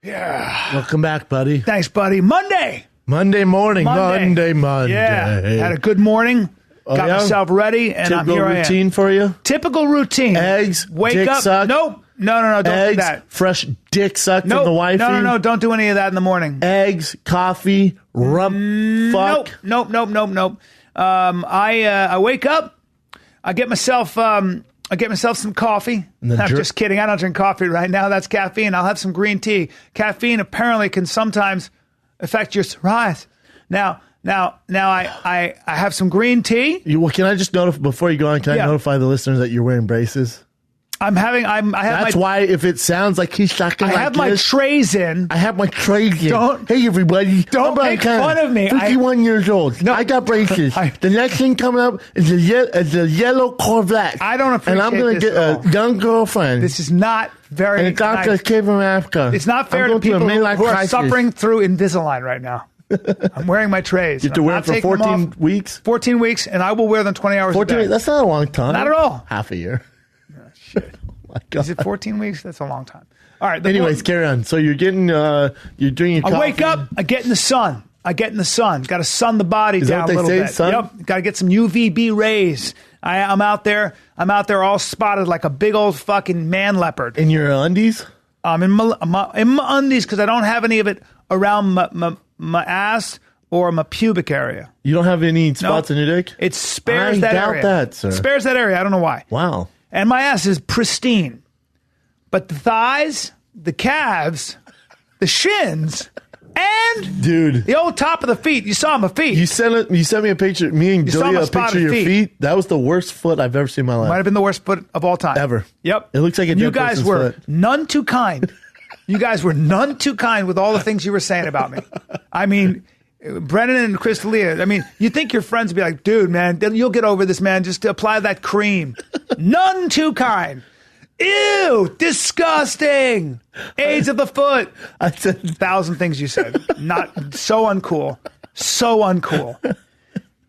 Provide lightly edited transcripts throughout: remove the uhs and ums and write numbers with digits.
Yeah. Welcome back, buddy. Thanks, buddy. Monday morning. Monday. Yeah. Had a good morning. Got myself ready, and Typical here I am. routine for you? Typical routine. Eggs, wake dick up. suck. Nope. No, don't Eggs, do that. fresh dick suck Nope. from the wifey. No, don't do any of that in the morning. Eggs, coffee, fuck. Nope. I wake up. I get myself some coffee. I'm just kidding. I don't drink coffee right now. That's caffeine. I'll have some green tea. Caffeine apparently can sometimes affect your psoriasis. Now I have some green tea. Can I just notify before you go on? Can I notify the listeners that you're wearing braces? That's why if it sounds like he's talking like this. I have my trays in. Hey, everybody. Don't make fun of me. 51 years old. No, I got braces. The next thing coming up is a yellow Corvette. I don't appreciate this. And I'm going to get a young girlfriend. This is not very And it's not a kid from Africa. It's not fair to people who are suffering through Invisalign right now. I'm wearing my trays. You have to wear them for 14 weeks? 14 weeks, and I will wear them 20 hours a day. That's not a long time. Not at all. Half a year. Shit. Oh my God. Is it 14 weeks? That's a long time. All right. Anyways, carry on. So you're getting, you're doing your coffee. I wake up. I get in the sun. Got to sun the body down a little bit. Sun? Yep. Got to get some UVB rays. I'm out there all spotted like a big old fucking man leopard. In your undies? In my undies because I don't have any of it around my ass or my pubic area. You don't have any spots on your dick? It spares that area. I doubt that, sir. Spares that area. I don't know why. Wow. And my ass is pristine. But the thighs, the calves, the shins, and the old top of the feet. You saw my feet. You sent me a picture. Me and Delia a picture of your feet. That was the worst foot I've ever seen in my life. Might have been the worst foot of all time. Ever. Yep. It looks like a dead person's foot. You guys were none too kind. You guys were none too kind with all the things you were saying about me. I mean, Brennan and Crystalia, I mean, you think your friends would be like, dude, man, you'll get over this, man. Just apply that cream. None too kind. Ew, disgusting. AIDS of the foot. I said 1,000 things you said. Not so uncool. So uncool.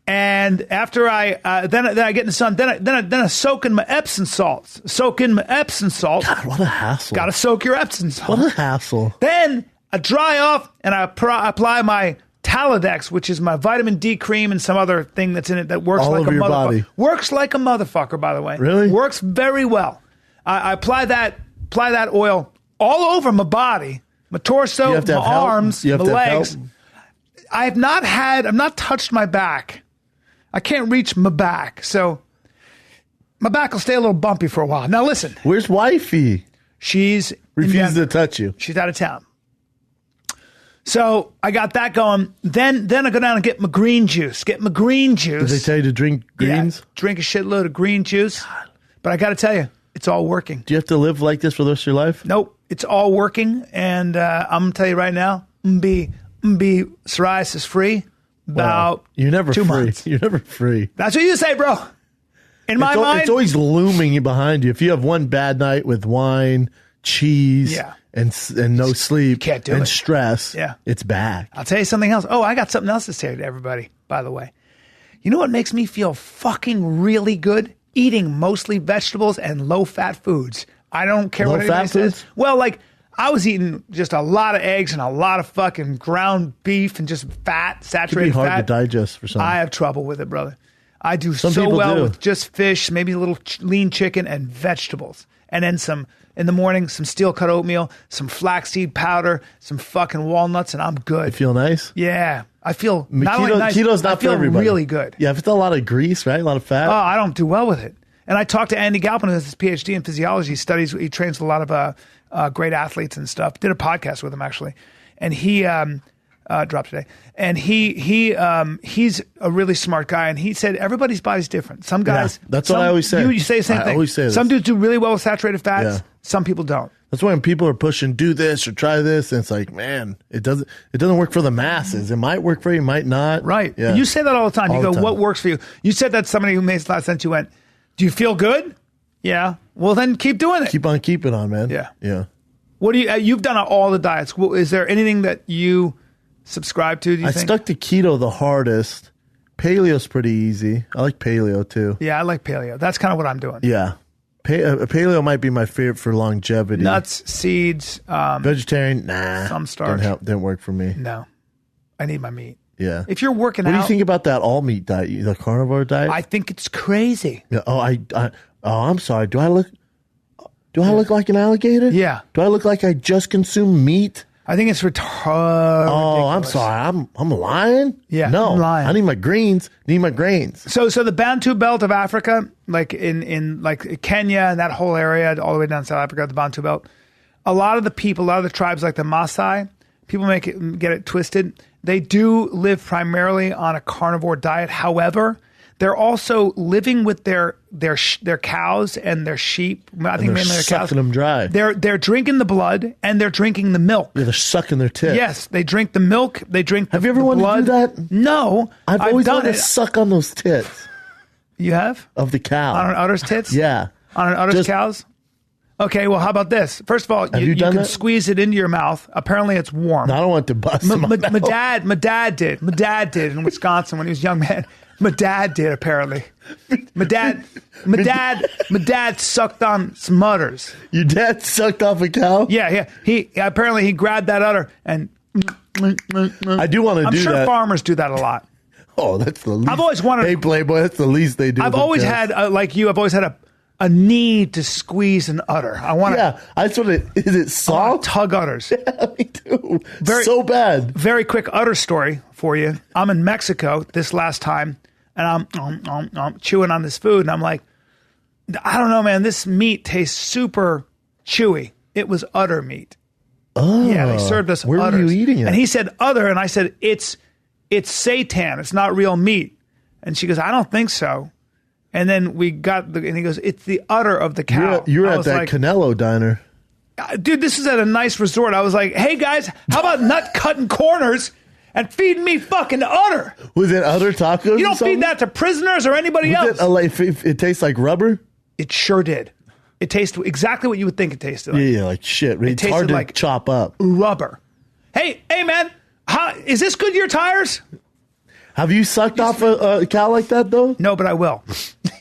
And after then I get in the sun, then I soak in my Epsom salts. God, what a hassle. Got to soak your Epsom salts. What a hassle. Then I dry off and I apply my Taladex, which is my vitamin D cream and some other thing that's in it that works like a motherfucker. Works like a motherfucker, by the way. Really? Works very well. I apply that oil all over my body, my torso, my arms, my legs. I've not touched my back. I can't reach my back, so my back will stay a little bumpy for a while. Now listen. Where's wifey? She's refused to touch you. She's out of town. So I got that going. Then I go down and get my green juice. Did they tell you to drink greens? Yeah, drink a shitload of green juice. God. But I got to tell you, it's all working. Do you have to live like this for the rest of your life? Nope. It's all working. And I'm going to tell you right now, I'm going to be psoriasis free about you're never 2 free. months. You're never free. That's what you say, bro. In my mind. It's always looming behind you. If you have one bad night with wine, cheese, and no sleep, can't do and it. Stress, it's bad. I'll tell you something else. Oh, I got something else to say to everybody, by the way. You know what makes me feel fucking really good? Eating mostly vegetables and low-fat foods. I don't care what anybody says. Well, like, I was eating just a lot of eggs and a lot of fucking ground beef and just fat, saturated fat. It can be hard to digest for some. I have trouble with it, brother. I do so well with just fish, maybe a little lean chicken and vegetables. And then in the morning, some steel-cut oatmeal, some flaxseed powder, some fucking walnuts, and I'm good. You feel nice? Yeah. I feel not only nice, keto's not I feel for everybody. Really good. Yeah, if it's a lot of grease, right? A lot of fat. Oh, I don't do well with it. And I talked to Andy Galpin, who has his PhD in physiology studies. He trains a lot of great athletes and stuff. Did a podcast with him, actually. And he dropped today. And he's a really smart guy. And he said everybody's body's different. Some guys. Yeah, that's what I always say. You say the same thing. I always say this. Some dudes do really well with saturated fats. Yeah. Some people don't. That's why when people are pushing, do this or try this, and it's like, man, it doesn't work for the masses. It might work for you, it might not. Right. Yeah. You say that all the time. You go, what works for you? You said that somebody who made this last sentence, you went, do you feel good? Yeah. Well, then keep doing it. Keep on keeping on, man. Yeah. Yeah. What do you've done all the diets. Is there anything that you subscribe to, do you think? I stuck to keto the hardest. Paleo's pretty easy. I like paleo too. Yeah, I like paleo. That's kind of what I'm doing. Yeah. Paleo might be my favorite for longevity. Nuts, seeds. Vegetarian, nah. Some starch. Didn't work for me. No. I need my meat. Yeah. If you're working What out. do you think about that all meat diet, the carnivore diet? I think it's crazy. Yeah. I'm sorry. Do I look like an alligator? Yeah. Do I look like I just consume meat? I think it's retarded. Oh, I'm sorry. I'm lying? Yeah, No. I'm lying. I need my greens. So the Bantu belt of Africa, like in like Kenya and that whole area, all the way down South Africa, the Bantu belt, a lot of the tribes like the Maasai, people get it twisted. They do live primarily on a carnivore diet. However, they're also living with their cows and their sheep. I think mainly their cows. Sucking them dry. They're drinking the blood and they're drinking the milk. Yeah, they're sucking their tits. Yes, they drink the milk. They drink the blood. Have you ever wanted to do that? No. I've always done wanted it. to suck on those tits You have? of the cow. On an udder's tits? Yeah. On an udder's cows? Okay, well, how about this? First of all, you done can that? squeeze it into your mouth. Apparently, it's warm. No, I don't want to bust my mouth. My dad did. My dad did in Wisconsin when he was a young man. My dad did, apparently. My dad sucked on some udders. Your dad sucked off a cow? Yeah. He grabbed that udder and. I do want to do that. I'm sure farmers do that a lot. Oh, that's the least. I've always wanted. Hey, Playboy, that's the least they do. I've always had, like you, I've always had a need to squeeze an udder. I want to. Yeah, I just want to. Is it soft? Tug udders. Yeah, me too. So bad. Very quick udder story for you. I'm in Mexico this last time, and I'm chewing on this food, and I'm like, I don't know, man. This meat tastes super chewy. It was udder meat. Oh, Yeah, they served us Where udders. were you eating it? And he said udder, and I said it's seitan. It's not real meat. And she goes, I don't think so. And then and he goes, it's the udder of the cow. You're I at was that like, Canelo diner. dude, this is at a nice resort. I was like, hey guys, how about nut cutting corners and feeding me fucking udder? Was it udder tacos? You don't feed that to prisoners or anybody else. It tastes like rubber? It sure did. It tasted exactly what you would think it tasted like. Yeah, like shit. It's tasted hard to like chop up. Rubber. Hey man, is this good to your tires? Have you sucked off a cow like that, though? No, but I will.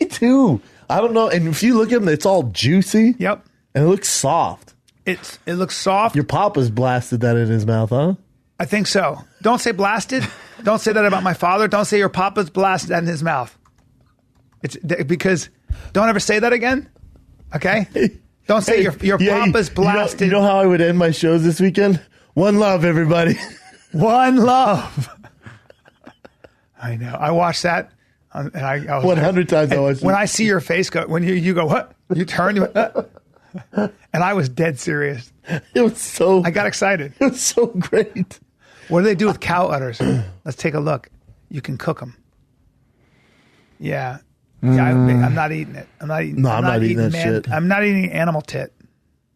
Me too. I don't know. And if you look at them, it's all juicy. Yep. And it looks soft. It looks soft. Your papa's blasted that in his mouth, huh? I think so. Don't say blasted. Don't say that about my father. Don't say your papa's blasted that in his mouth. It's because don't ever say that again. Okay? Don't say your papa's blasted. You know how I would end my shows this weekend? One love, everybody. One love. I know. I watched that. And I was 100 times I watched it. When I see your face go, when you go, what? You turn, you went, and I was dead serious. It was so. I got excited. It was so great. What do they do with cow udders? Let's take a look. You can cook them. Yeah. I'm not eating it. I'm not eating. No, I'm not eating that shit. I'm not eating animal tit.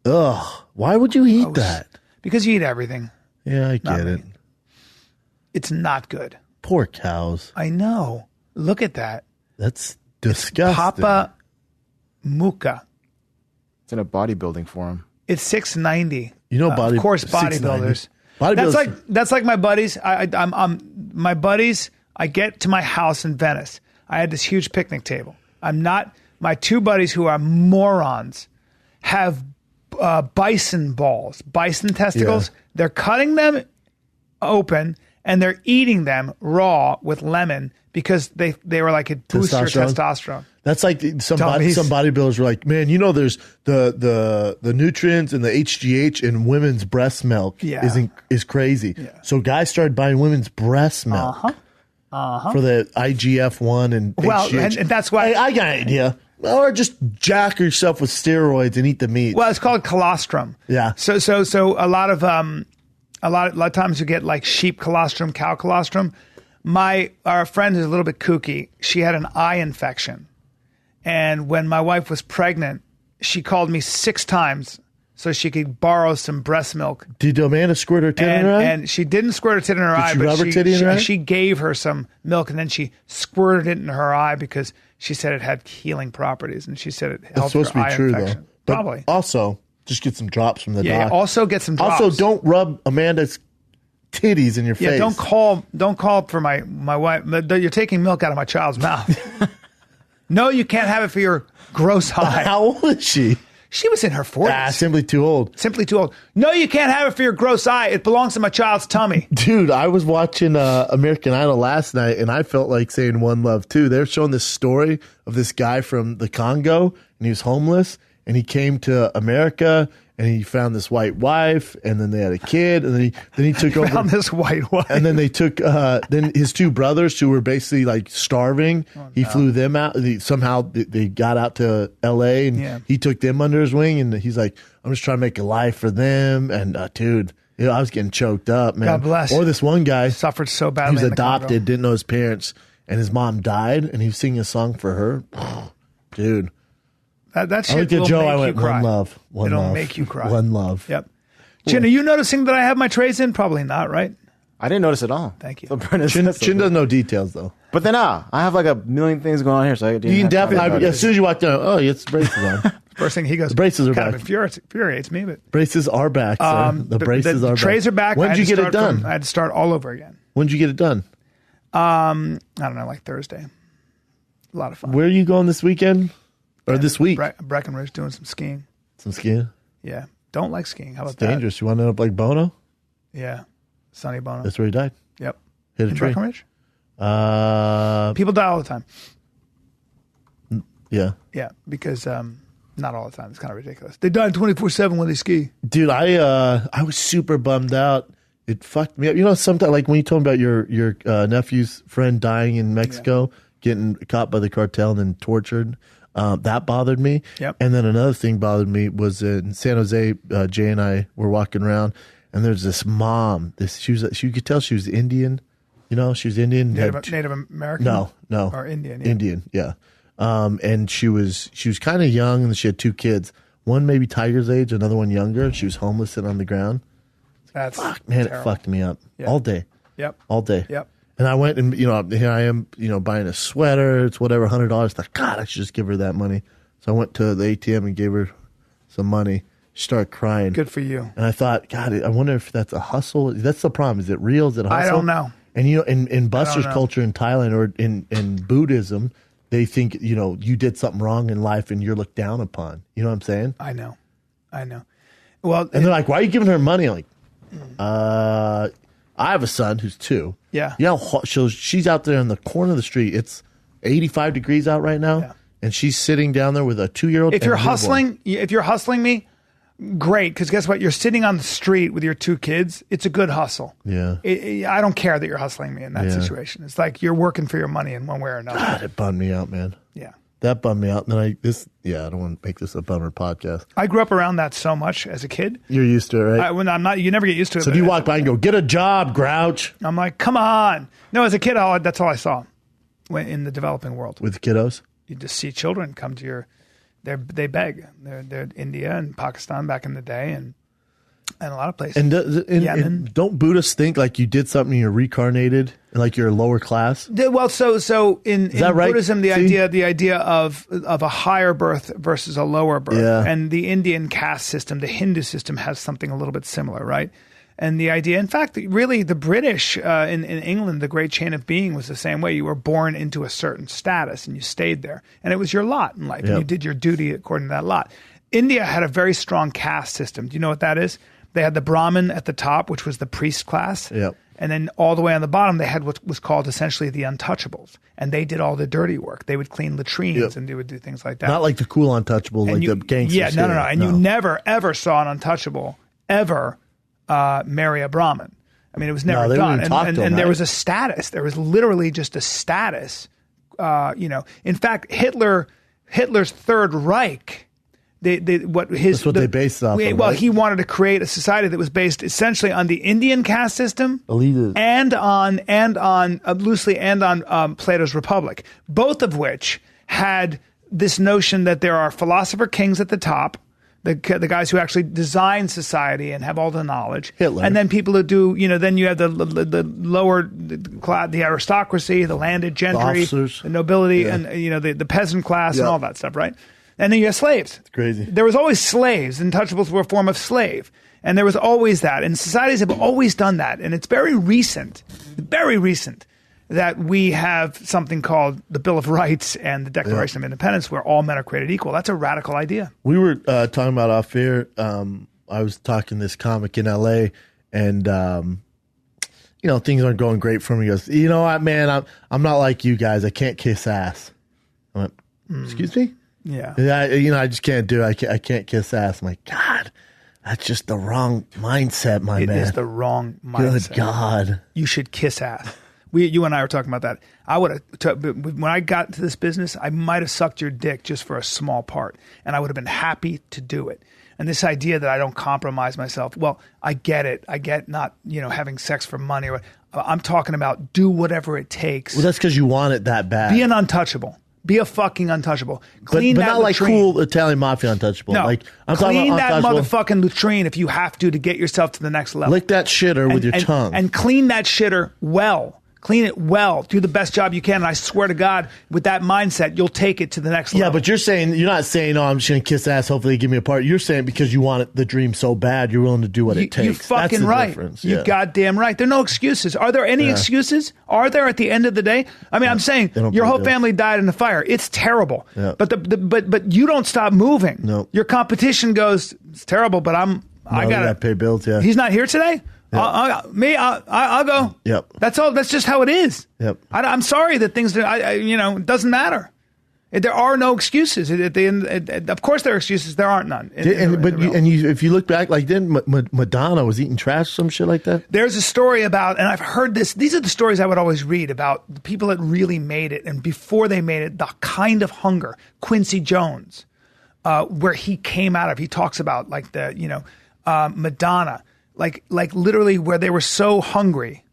Ugh. Why would you eat that? Because you eat everything. Yeah, I get it. It's not good. Poor cows. I know. Look at that. That's disgusting. Papa Muka. It's in a bodybuilding forum. It's $6.90. You know, of course, bodybuilders. That's like my buddies. I'm my buddies. I get to my house in Venice. I had this huge picnic table. My two buddies who are morons have bison balls, bison testicles. Yeah. They're cutting them open and they're eating them raw with lemon because they were like, it boosts your testosterone. That's like some bodybuilders were like, man, you know, there's the nutrients and the HGH in women's breast milk is crazy. Yeah. So guys started buying women's breast milk for the IGF-1 and HGH. And that's why I got an idea. Or just jack yourself with steroids and eat the meat. Well, it's called colostrum. Yeah. So a lot of times you get like sheep colostrum, cow colostrum. Our friend is a little bit kooky. She had an eye infection. And when my wife was pregnant, she called me 6 times so she could borrow some breast milk. Did Amanda squirt her tit in her eye? And she didn't squirt her tit in her eye, but she gave her some milk and then she squirted it in her eye because she said it had healing properties and she said it helped her eye infection. Though. Probably. Also, just get some drops from the doc. Yeah, also get some drops. Also, don't rub Amanda's titties in your face. Yeah, don't call for my wife. You're taking milk out of my child's mouth. No, you can't have it for your gross eye. How old is she? She was in her 40s. Simply too old. Simply too old. No, you can't have it for your gross eye. It belongs to my child's tummy. Dude, I was watching American Idol last night, and I felt like saying One Love, too. They're showing this story of this guy from the Congo, and he was homeless, and he came to America, and he found this white wife, and then they had a kid, and then he took over. Found this white wife. And then they took then his two brothers who were basically like starving. Oh, no. He flew them out. Somehow they got out to L.A. and he took them under his wing. And he's like, I'm just trying to make a life for them. And dude, I was getting choked up, man. God bless. Or this one guy suffered so badly. He was adopted, didn't know his parents, and his mom died, and he was singing a song for her. Dude. That shit will Joe, make I went, you cry. One love. It'll make you cry. One love. Yep. Chin, are you noticing that I have my trays in? Probably not, right? I didn't notice at all. Thank you. So Chin doesn't know details, though. But then, I have like a million things going on here. So I didn't you can definitely, as soon as you walk down, oh, it's braces on. First thing he goes, the braces are kind back. Of infuriates me. But braces are back, sir. The braces are back. The trays are back. When did you get it done? I had to start all over again. When did you get it done? I don't know, like Thursday. A lot of fun. Where are you going this weekend? Or this week? Breckenridge, doing some skiing. Some skiing? Yeah. Don't like skiing. How about it's dangerous. You want to end up like Bono? Yeah. Sonny Bono. That's where he died. Yep. Hit a tree. Breckenridge? People die all the time. Yeah. Yeah, because not all the time. It's kind of ridiculous. They die 24/7 when they ski. Dude, I was super bummed out. It fucked me up. You know, sometimes like when you told me about your nephew's friend dying in Mexico, getting caught by the cartel and then tortured. That bothered me. Yep. And then another thing bothered me was in San Jose, Jay and I were walking around, and there's this mom. You could tell she was Indian. You know, she was Indian. Native American? No. Or Indian. Yeah. Indian, yeah. And she was kind of young, and she had two kids. One maybe Tiger's age, another one younger. She was homeless sitting on the ground. That's man, it fucked me up all day. Yep. All day. Yep. And I went and, here I am, buying a sweater. It's whatever, $100. Thought, God, I should just give her that money. So I went to the ATM and gave her some money. She started crying. Good for you. And I thought, God, I wonder if that's a hustle. That's the problem. Is it real? Is it a hustle? I don't know. And, in Buster's culture in Thailand or in Buddhism, they think, you did something wrong in life and you're looked down upon. You know what I'm saying? I know. Well, and they're like, why are you giving her money? I'm like, I have a son who's 2. Yeah. She's out there in the corner of the street. It's 85 degrees out right now, and she's sitting down there with a 2-year-old. If you're hustling me, great, because guess what? You're sitting on the street with your 2 kids. It's a good hustle. Yeah. I don't care that you're hustling me in that situation. It's like you're working for your money in one way or another. God, it bummed me out, man. Yeah. That bummed me out. And then I don't want to make this a bummer podcast. I grew up around that so much as a kid. You're used to it, right? When I'm not, you never get used to it. So do you walk by and go, get a job, grouch? I'm like, come on. No, as a kid, that's all I saw in the developing world. With the kiddos? You just see children come to they beg. They're India and Pakistan back in the day and a lot of places. And don't Buddhists think like you did something, you're reincarnated, and like you're a lower class? Well, so in right? Buddhism, the idea of a higher birth versus a lower birth, and the Indian caste system, the Hindu system has something a little bit similar, right? And the idea, in fact, really the British in England, the great chain of being was the same way. You were born into a certain status and you stayed there, and it was your lot in life, and you did your duty according to that lot. India had a very strong caste system. Do you know what that is? They had the Brahmin at the top, which was the priest class. Yep. And then all the way on the bottom, they had what was called essentially the untouchables. And they did all the dirty work. They would clean latrines and they would do things like that. Not like the cool untouchables, like the gangsters. Yeah, no. And you never, ever saw an untouchable ever marry a Brahmin. I mean, it was never done. And there was a status. There was literally just a status. In fact, Hitler's Third Reich, that's what they based off of. Well, he wanted to create a society that was based essentially on the Indian caste system and on loosely on Plato's Republic, both of which had this notion that there are philosopher kings at the top, the guys who actually design society and have all the knowledge, Hitler, and then people who do, then you have the lower class, the aristocracy, the landed gentry, the nobility, and the peasant class and all that stuff, right? And then you have slaves. It's crazy. There was always slaves. Untouchables were a form of slave. And there was always that. And societies have always done that. And it's very recent that we have something called the Bill of Rights and the Declaration of Independence, where all men are created equal. That's a radical idea. We were talking about off air. I was talking to this comic in LA, and things aren't going great for me. He goes, you know what, man, I'm not like you guys. I can't kiss ass. I went, excuse me? Yeah. I just can't do it. I can't kiss ass. I'm like, God, that's just the wrong mindset, my man. It is the wrong mindset. Good God. You should kiss ass. You and I were talking about that. I would have, when I got into this business, I might have sucked your dick just for a small part, and I would have been happy to do it. And this idea that I don't compromise myself, well, I get it. I get not, having sex for money. I'm talking about do whatever it takes. Well, that's because you want it that bad. Be an untouchable. Be a fucking untouchable. Clean but that not latrine. Like cool Italian mafia untouchable. No, like I'm clean talking that about motherfucking latrine if you have to get yourself to the next level. Lick that shitter with your tongue. And clean that shitter well. Clean it well. Do the best job you can. And I swear to God, with that mindset, you'll take it to the next level. Yeah, but you're not saying, I'm just going to kiss ass, hopefully they give me a part. You're saying because you want the dream so bad, you're willing to do what it takes. You're fucking right. Difference. You're goddamn right. There are no excuses. Are there any excuses? Are there at the end of the day? I mean, I'm saying your whole family died in the fire. It's terrible. Yeah. But you don't stop moving. No. Your competition goes, it's terrible, but I got to pay bills. Yeah. He's not here today? Yep. I'll go. Yep. That's all. That's just how it is. Yep. I'm sorry that things. It doesn't matter. There are no excuses. At the end, of course, there are excuses. There aren't none. If you look back, like then Madonna was eating trash, some shit like that. There's a story about, and I've heard this. These are the stories I would always read about the people that really made it, and before they made it, the kind of hunger. Quincy Jones, where he came out of. He talks about like Madonna. Like literally where they were so hungry.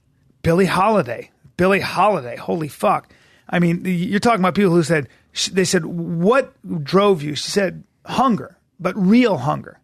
Billie Holiday, holy fuck. I mean, you're talking about people who said, they said, what drove you? She said, hunger, but real hunger.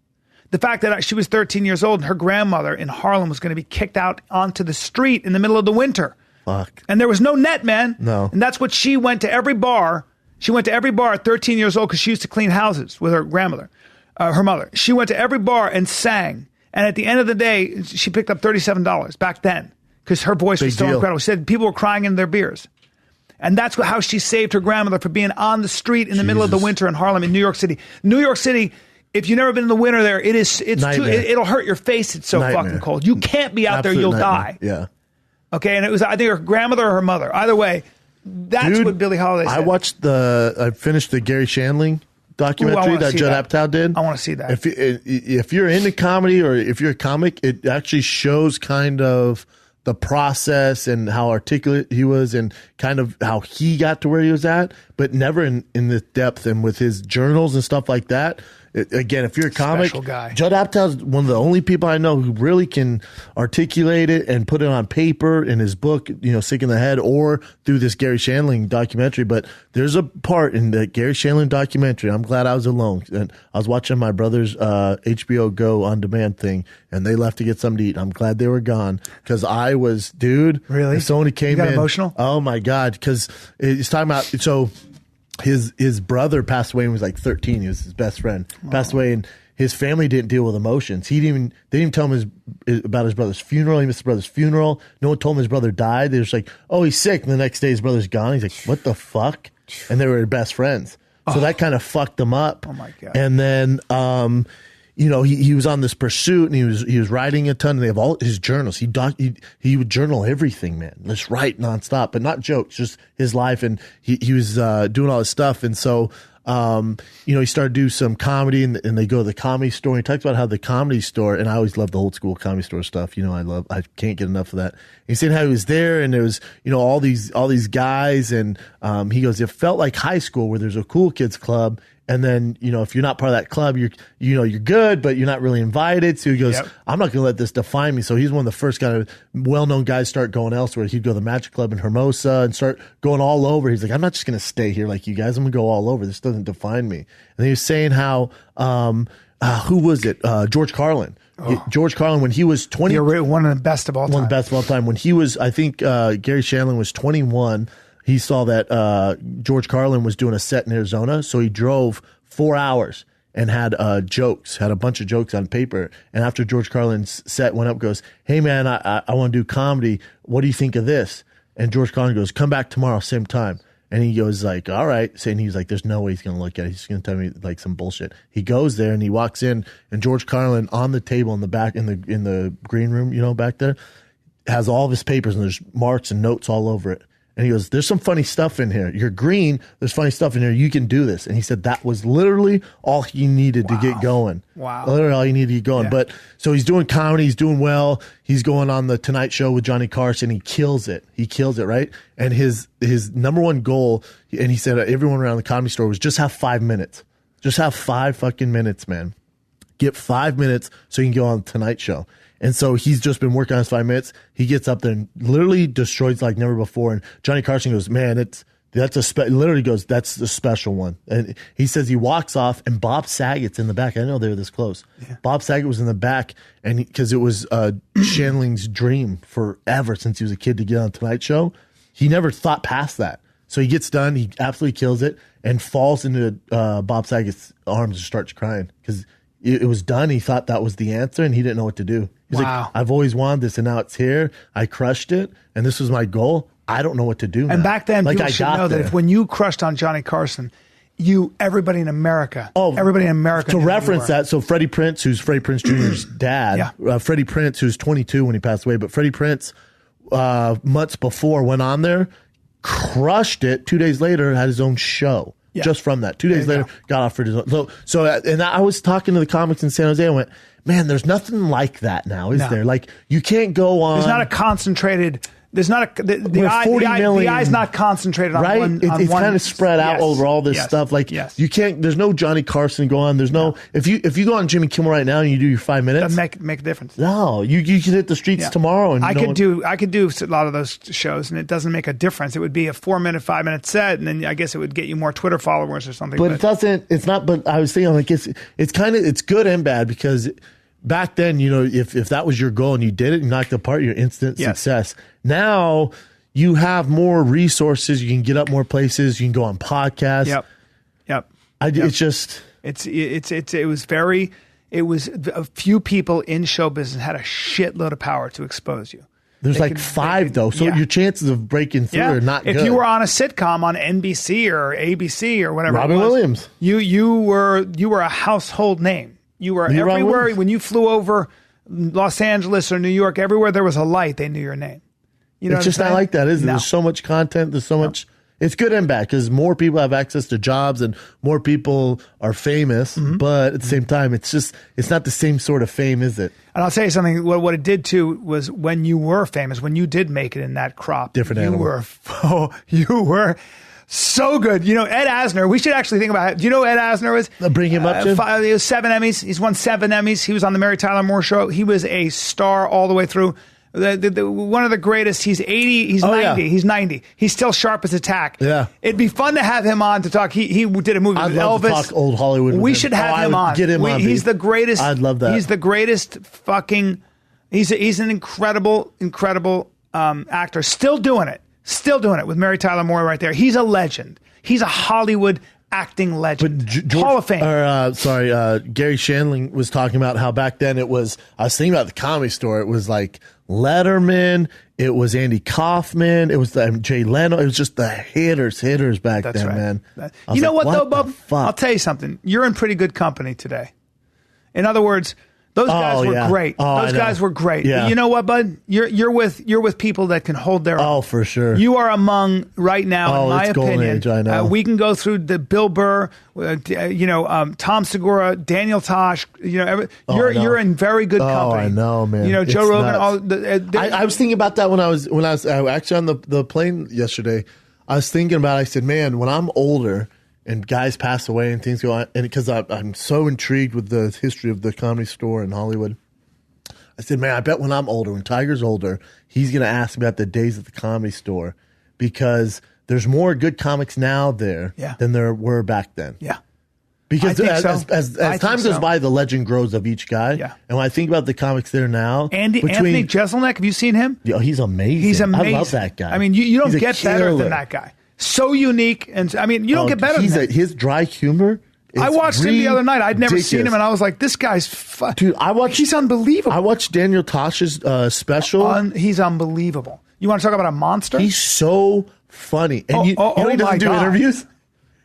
The fact that she was 13 years old and her grandmother in Harlem was going to be kicked out onto the street in the middle of the winter. Fuck. And there was no net, man. No. And that's what she went to every bar. She went to every bar at 13 years old because she used to clean houses with her grandmother, her mother. She went to every bar and sang. And at the end of the day, she picked up $37 back then because her voice was so incredible. She said people were crying in their beers. And that's how she saved her grandmother for being on the street in the middle of the winter in Harlem in New York City. New York City, if you've never been in the winter there, it'll hurt your face. It's so fucking cold. You can't be out there. You'll die. Yeah. Okay. And it was, I think, her grandmother or her mother. Either way, that's what Billie Holiday said. I finished the Gary Shandling documentary that Judd Apatow did. I want to see that. If you're into comedy or if you're a comic, it actually shows kind of the process and how articulate he was and kind of how he got to where he was at, but never in the depth and with his journals and stuff like that. Again, if you're a comic, special guy. Judd Apatow is one of the only people I know who really can articulate it and put it on paper in his book, Sick in the Head, or through this Gary Shandling documentary. But there's a part in the Gary Shandling documentary. I'm glad I was alone. And I was watching my brother's HBO Go on demand thing, and they left to get something to eat. I'm glad they were gone because I was, dude. Really? If someone came you got in. Emotional? Oh my God. Because it's talking about, so his brother passed away when he was like 13. He was his best friend. Passed away, and his family didn't deal with emotions. They didn't even tell him about his brother's funeral. He missed his brother's funeral. No one told him his brother died. They were just like, oh, he's sick. And the next day his brother's gone. He's like, what the fuck? And they were best friends. So that kind of fucked them up. Oh my God. And then he was on this pursuit, and he was writing a ton. And they have all his journals. He would journal everything, man. Just write nonstop, but not jokes, just his life. And he was doing all this stuff. And so he started to do some comedy, and they go to the Comedy Store. He talks about how the Comedy Store, and I always love the old school Comedy Store stuff. I can't get enough of that. He said how he was there, and there was all these guys, and he goes, it felt like high school where there's a cool kids club. And then, if you're not part of that club, you're good, but you're not really invited. So he goes, yep. I'm not going to let this define me. So he's one of the first kind of well-known guys start going elsewhere. He'd go to the Magic Club in Hermosa and start going all over. He's like, I'm not just going to stay here like you guys. I'm going to go all over. This doesn't define me. And he was saying how, who was it? George Carlin. Oh. George Carlin, when he was 20. You're one of the best of all time. One of the best of all time. When he was, I think Gary Shandling was 21. He saw that George Carlin was doing a set in Arizona, so he drove 4 hours and had a bunch of jokes on paper. And after George Carlin's set went up, goes, hey man, I want to do comedy. What do you think of this? And George Carlin goes, come back tomorrow, same time. And he goes like, all right. Saying he's like, there's no way he's going to look at it. He's going to tell me like some bullshit. He goes there and he walks in, and George Carlin on the table in the back, in the green room, you know, back there, has all of his papers, and there's marks and notes all over it. And he goes, there's some funny stuff in here. You're green. There's funny stuff in here. You can do this. And he said that was literally all he needed to get going. Wow. Literally all he needed to get going. Yeah. But so he's doing comedy. He's doing well. He's going on the Tonight Show with Johnny Carson. He kills it. He kills it, right? And his number one goal, and he said everyone around the Comedy Store, was just have 5 minutes. Just have 5 fucking minutes, man. Get 5 minutes so you can go on the Tonight Show. And so he's just been working on his 5 minutes. He gets up there and literally destroys like never before. And Johnny Carson goes, man, literally goes, that's the special one. And he says he walks off, and Bob Saget's in the back. I know they were this close. Yeah. Bob Saget was in the back, and because it was Shandling's dream forever since he was a kid to get on Tonight Show. He never thought past that. So he gets done. He absolutely kills it and falls into Bob Saget's arms and starts crying because it was done. He thought that was the answer, and he didn't know what to do. He's like, I've always wanted this, and now it's here. I crushed it, and this was my goal. I don't know what to do now. And back then, people should know that if when you crushed on Johnny Carson, everybody in America to reference that, so Freddie Prinze, who's Freddie Prinze Jr.'s dad, Freddie Prinze, who's 22 when he passed away, but Freddie Prinze, months before, went on there, crushed it. 2 days later, had his own show. Yeah. Just from that. 2 days later, got offered his own. So, and I was talking to the comics in San Jose, and went, man, there's nothing like that now, is there? Like, you can't go on. There's not a concentrated. There's not the eye's not concentrated on right? one. It's kind of spread out over all this stuff. Like, you can't. There's no Johnny Carson go on. There's no. If you go on Jimmy Kimmel right now and you do your 5 minutes, doesn't make a difference. No, you can hit the streets tomorrow. And I could do a lot of those shows, and it doesn't make a difference. It would be a 4 minute, 5 minute set, and then I guess it would get you more Twitter followers or something. But it doesn't. It's not. But I was thinking, like, it's good and bad because. Back then, you know, if that was your goal and you did it, you knocked it apart, you're instant success. Now you have more resources. You can get up more places. You can go on podcasts. Yep. It's just it was a few people in show business had a shitload of power to expose you. There's like 5 though, so your chances of breaking through are not good. If you were on a sitcom on NBC or ABC or whatever, Robin Williams, you were a household name. You were everywhere. When you flew over Los Angeles or New York, everywhere there was a light, they knew your name. You know, it's just not like that, is it? No. There's so much content. There's so much. It's good and bad because more people have access to jobs and more people are famous. Mm-hmm. But at the same time, it's not the same sort of fame, is it? And I'll tell you something. What it did too was when you were famous, when you did make it in that crop, different animal. You were. So good. You know, Ed Asner, we should actually think about it. Do you know who Ed Asner was? Bring him up, Jim. He was 7 Emmys. He's won 7 Emmys. He was on the Mary Tyler Moore Show. He was a star all the way through. One of the greatest. He's 80. He's 90. Yeah. He's 90. He's still sharp as a tack. Yeah. It'd be fun to have him on to talk. He did a movie with I'd love Elvis. To talk old Hollywood. We should have him on. Get him on. He's the greatest. I'd love that. He's the greatest fucking. He's an incredible actor. Still doing it with Mary Tyler Moore right there. He's a legend. He's a Hollywood acting legend. But Hall of Fame. Gary Shandling was talking about how back then I was thinking about the Comedy Store. It was like Letterman. It was Andy Kaufman. It was Jay Leno. It was just the hitters back then, right. Man. You know what though, Bub? I'll tell you something. You're in pretty good company today. In other words, those guys were great. Those guys were great. Yeah. You know what, bud? You're with people that can hold their own. Oh, for sure. You are among right now, in my opinion. Age, I know. We can go through the Bill Burr, Tom Segura, Daniel Tosh. You're in very good company. Oh, I know, man. You know, Joe Rogan. I was thinking about that when I was actually on the plane yesterday. I was thinking about. I said, man, when I'm older. And guys pass away and things go on. And because I'm so intrigued with the history of the Comedy Store in Hollywood, I said, man, I bet when I'm older, when Tiger's older, he's going to ask me about the days at the Comedy Store because there's more good comics now there than there were back then. Yeah. Because as time goes by, the legend grows of each guy. Yeah. And when I think about the comics there now. Anthony Jeselnik, have you seen him? Yeah, he's amazing. He's amazing. I love that guy. I mean, you don't get better than that guy. So unique, and I mean, you don't get better than that. His dry humor I watched him the other night. I'd never seen him, and I was like, "This guy's dude." He's unbelievable. I watched Daniel Tosh's special. He's unbelievable. You want to talk about a monster? He's so funny, and he doesn't do interviews.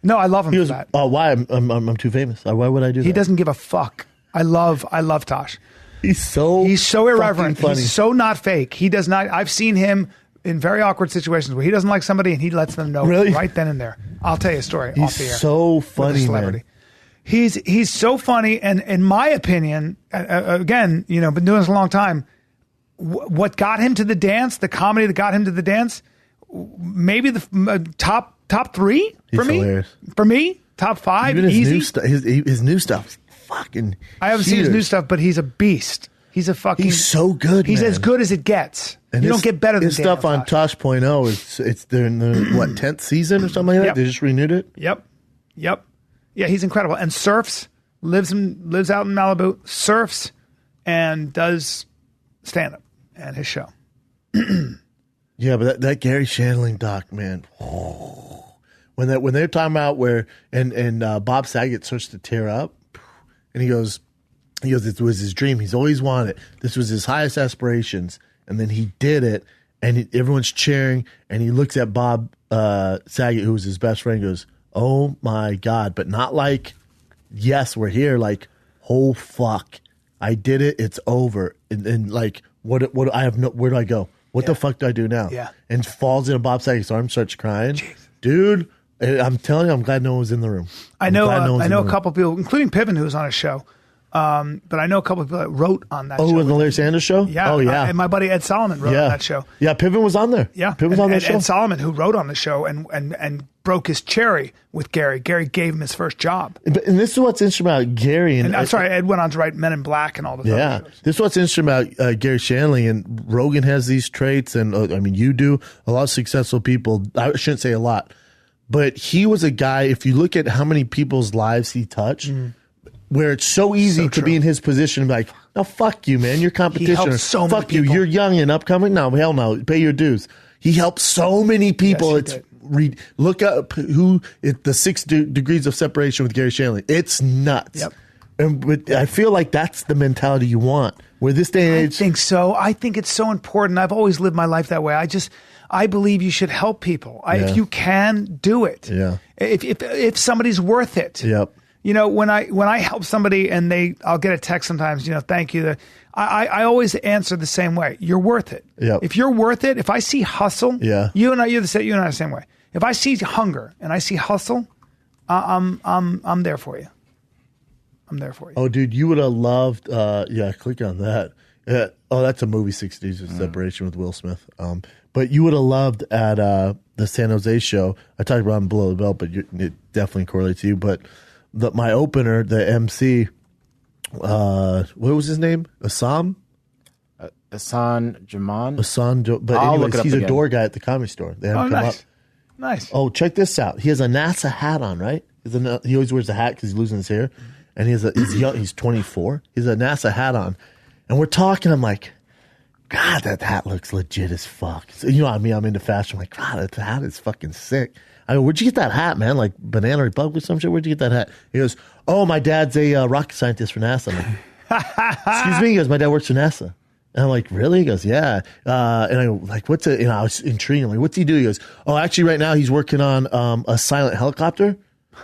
No, I love him for that. Oh, why? I'm too famous. Why would I do that? He doesn't give a fuck. I love Tosh. He's so irreverent. Funny. He's so not fake. He does not. I've seen him in very awkward situations where he doesn't like somebody and he lets them know right then and there. I'll tell you a story off the air. He's so funny, man. He's so funny, and in my opinion, again, been doing this a long time. What got him to the dance, the comedy that got him to the dance, maybe the top 3 for me. Hilarious. For me, top 5, even easy. His new stuff, fucking. I haven't seen his new stuff, but he's a beast. He's a fucking. He's so good. He's as good as it gets. And you don't get better than his stuff on Tosh.0 is they're in the 10th season or something like that. They just renewed it. Yep. Yeah, he's incredible and surfs. Lives out in Malibu. Surfs and does stand up and his show. Yeah, but that Gary Shandling doc, man. When they're talking about where and Bob Saget starts to tear up, and he goes, it was his dream. He's always wanted it. This was his highest aspirations, and then he did it, and everyone's cheering, and he looks at Bob Saget, who was his best friend, goes, "Oh my God!" But not like, "Yes, we're here." Like, "Oh fuck, I did it. It's over." And like, what? I have no. Where do I go? What the fuck do I do now? Yeah. And falls into Bob Saget's arms, starts crying. Jeez. Dude, I'm telling you, I'm glad no one was in the room. I know a couple people, including Piven, who was on a show. But I know a couple of people that wrote on that show. Oh, in the Larry Sanders show? Yeah. Oh, yeah. And my buddy Ed Solomon wrote on that show. Yeah, Piven was on there. Yeah. Piven was on that show. Ed Solomon, who wrote on the show and broke his cherry with Gary. Gary gave him his first job. And this is what's interesting about Gary. And I'm sorry, Ed went on to write Men in Black and all the other shows. This is what's interesting about Gary Shandling. And Rogan has these traits. And I mean, you do. A lot of successful people. I shouldn't say a lot. But he was a guy, if you look at how many people's lives he touched, where it's so easy to be in his position and be like, "No, fuck you, man. You're competition. He helped so many fuck you. people. You're young and upcoming. No, hell no. Pay your dues." He helped so many people. Yes, look up the 6 degrees of separation with Gary Shandling. It's nuts. Yep. But I feel like that's the mentality you want. Where this day and age, I think so. I think it's so important. I've always lived my life that way. I believe you should help people. If you can, do it. Yeah. If somebody's worth it. Yep. When I help somebody and I'll get a text sometimes, thank you. I always answer the same way. You're worth it. Yep. If you're worth it, if I see hustle, you and I are the same way. If I see hunger and I see hustle, I'm there for you. I'm there for you. Oh, dude, you would have loved. Click on that. That's a movie, 6 Degrees of Separation with Will Smith. But you would have loved at the San Jose show. I talked about it Below the Belt, but it definitely correlates to you. But my opener, the MC, what was his name? Assam Jaman. But anyways, he's a door guy at the Comedy Store. They have him come up. Nice. Oh, check this out. He has a NASA hat on, right? He always wears a hat because he's losing his hair. And he's young. He's 24. He's a NASA hat on. And we're talking. I'm like, God, that hat looks legit as fuck. So, you know what I mean? I'm into fashion. I'm like, God, that hat is fucking sick. I go, where'd you get that hat, man? Like Banana Republic or some shit? Where'd you get that hat? He goes, oh, my dad's a rocket scientist for NASA. I'm like, excuse me? He goes, my dad works for NASA. And I'm like, really? He goes, yeah. And I go, like, what's it? I was intrigued. I'm like, what's he do? He goes, oh, actually, right now he's working on a silent helicopter,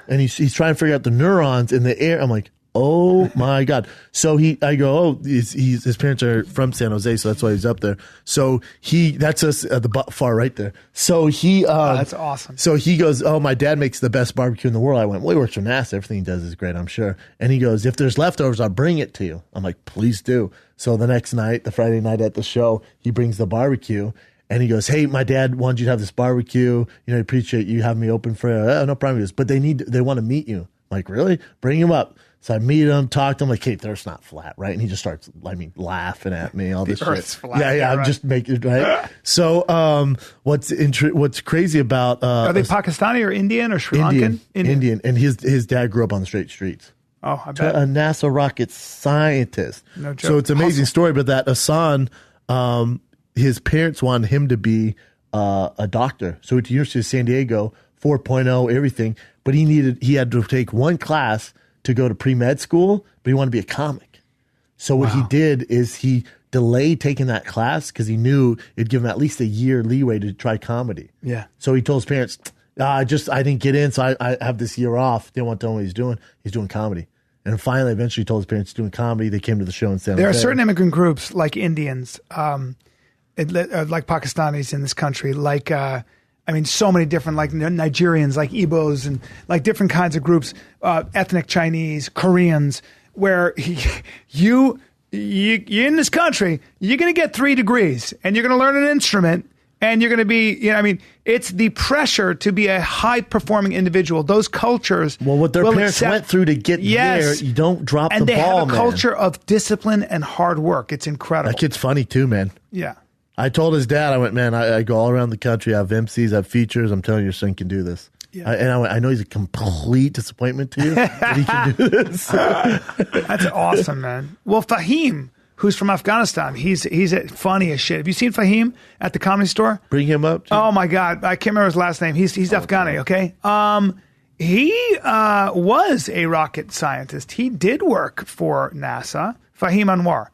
and he's trying to figure out the neurons in the air. I'm like, oh my God. So I go, oh, his parents are from San Jose, so that's why he's up there. So that's us at the far right there. So that's awesome. So he goes, oh, my dad makes the best barbecue in the world. I went, well, he works for NASA. Everything he does is great, I'm sure. And he goes, if there's leftovers, I'll bring it to you. I'm like, please do. So the next night, the Friday night at the show, he brings the barbecue. And he goes, hey, my dad wanted you to have this barbecue. I appreciate you having me open for no problem. He goes, but they want to meet you. I'm like, really? Bring him up. So I meet him, talk to him, like, hey, the earth's not flat, right? And he just starts, laughing at me, all this shit. Earth's flat. Yeah, I'm right. just making it, right? So what's crazy about... are they Pakistani or Indian or Sri Lankan? Indian. And his dad grew up on the straight streets. Oh, I bet. A NASA rocket scientist. No joke. So it's an amazing story, but that Hassan, his parents wanted him to be a doctor. So at the University of San Diego, 4.0, everything. But he had to take one class to go to pre-med school, but he wanted to be a comic. So what he did is he delayed taking that class because he knew it'd give him at least a year leeway to try comedy. Yeah. So he told his parents, I didn't get in, so I have this year off. Didn't want to tell him what he's doing. He's doing comedy. And finally, eventually, he told his parents he's doing comedy. They came to the show in San Jose. There are certain immigrant groups like Indians, like Pakistanis in this country, like so many different, like Nigerians, like Igbos, and like different kinds of groups, ethnic Chinese, Koreans, where you're in this country, you're going to get 3 degrees, and you're going to learn an instrument. And you're going to be, it's the pressure to be a high-performing individual. Those cultures. Well, what their parents went through to get there, you don't drop the ball, man. And they have a culture of discipline and hard work. It's incredible. That kid's funny, too, man. Yeah. I told his dad, I went, man, I go all around the country. I have MCs, I have features. I'm telling you, your son can do this. Yeah. And I went, I know he's a complete disappointment to you, but he can do this. That's awesome, man. Well, Fahim, who's from Afghanistan, he's funny as shit. Have you seen Fahim at the Comedy Store? Bring him up. Too. Oh my God, I can't remember his last name. He's Afghani, okay? He was a rocket scientist. He did work for NASA. Fahim Anwar.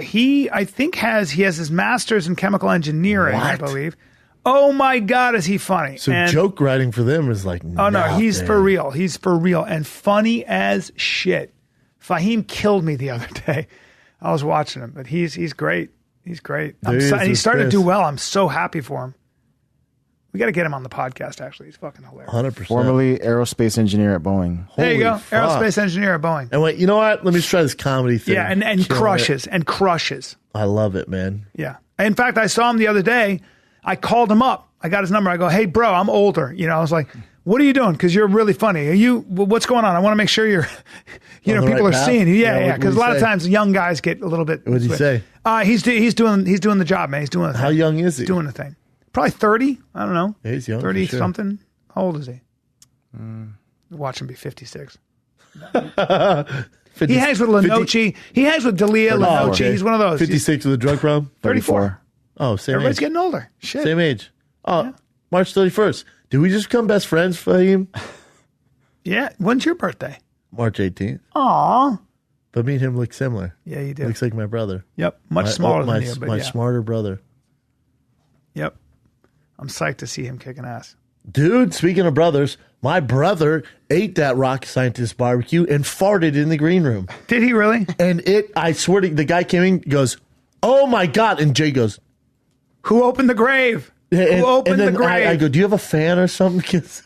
He has his master's in chemical engineering, I believe. Oh my God, is he funny? So joke writing for them is like, oh no, he's for real. He's for real and funny as shit. Fahim killed me the other day. I was watching him, but he's great. He's great. And he's starting to do well. I'm so happy for him. We got to get him on the podcast, actually. He's fucking hilarious. 100%. Formerly aerospace engineer at Boeing. There you go. Fuck. Aerospace engineer at Boeing. And wait, you know what? Let me just try this comedy thing. Yeah, and crushes. And crushes. I love it, man. Yeah. In fact, I saw him the other day. I called him up. I got his number. I go, hey, bro, I'm older. I was like, what are you doing? Because you're really funny. What's going on? I want to make sure you're, people are seeing you. Yeah. Because a lot of times young guys get a little bit. What did he say? He's doing the job, man. He's doing the thing. How young is he? He's doing the thing. Probably 30. I don't know. Yeah, he's young. 30 something. How old is he? Watch him be 56. He hangs with Lenoci. He hangs with Dalia Lenoci. Okay. He's one of those. 56 with a drug problem? 34. Oh, same Everybody's age. getting older. Shit. Same age. Oh, yeah. March 31st. Did we just become best friends, Fahim? Yeah. When's your birthday? March 18th. Aw. But me and him look similar. Yeah, you do. Looks like my brother. Yep. Much smaller than you. My smarter brother. Yep. I'm psyched to see him kicking ass. Dude, speaking of brothers, my brother ate that rocket scientist barbecue and farted in the green room. Did he really? And I swear to the guy came in, goes, oh my God. And Jay goes, who opened the grave? Who opened the grave? I go, do you have a fan or something? Because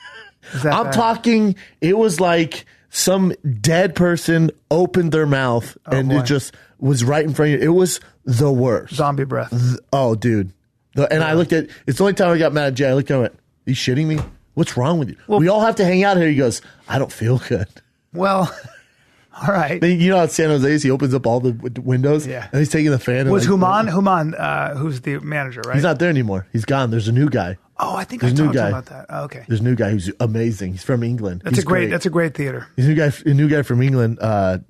I'm talking, it was like some dead person opened their mouth and it just was right in front of you. It was the worst. Zombie breath. Oh, dude. And I looked at, it's the only time I got mad at Jay. I looked at him and went, are you shitting me? What's wrong with you? Well, we all have to hang out here. He goes, I don't feel good. Well, all right. You know how San Jose, he opens up all the windows and he's taking the fan. Was Human, who's the manager, right? He's not there anymore. He's gone. There's a new guy. Oh, I think I talked about that. Oh, okay. There's a new guy who's amazing. He's from England. That's a great theater. He's a new guy from England. God,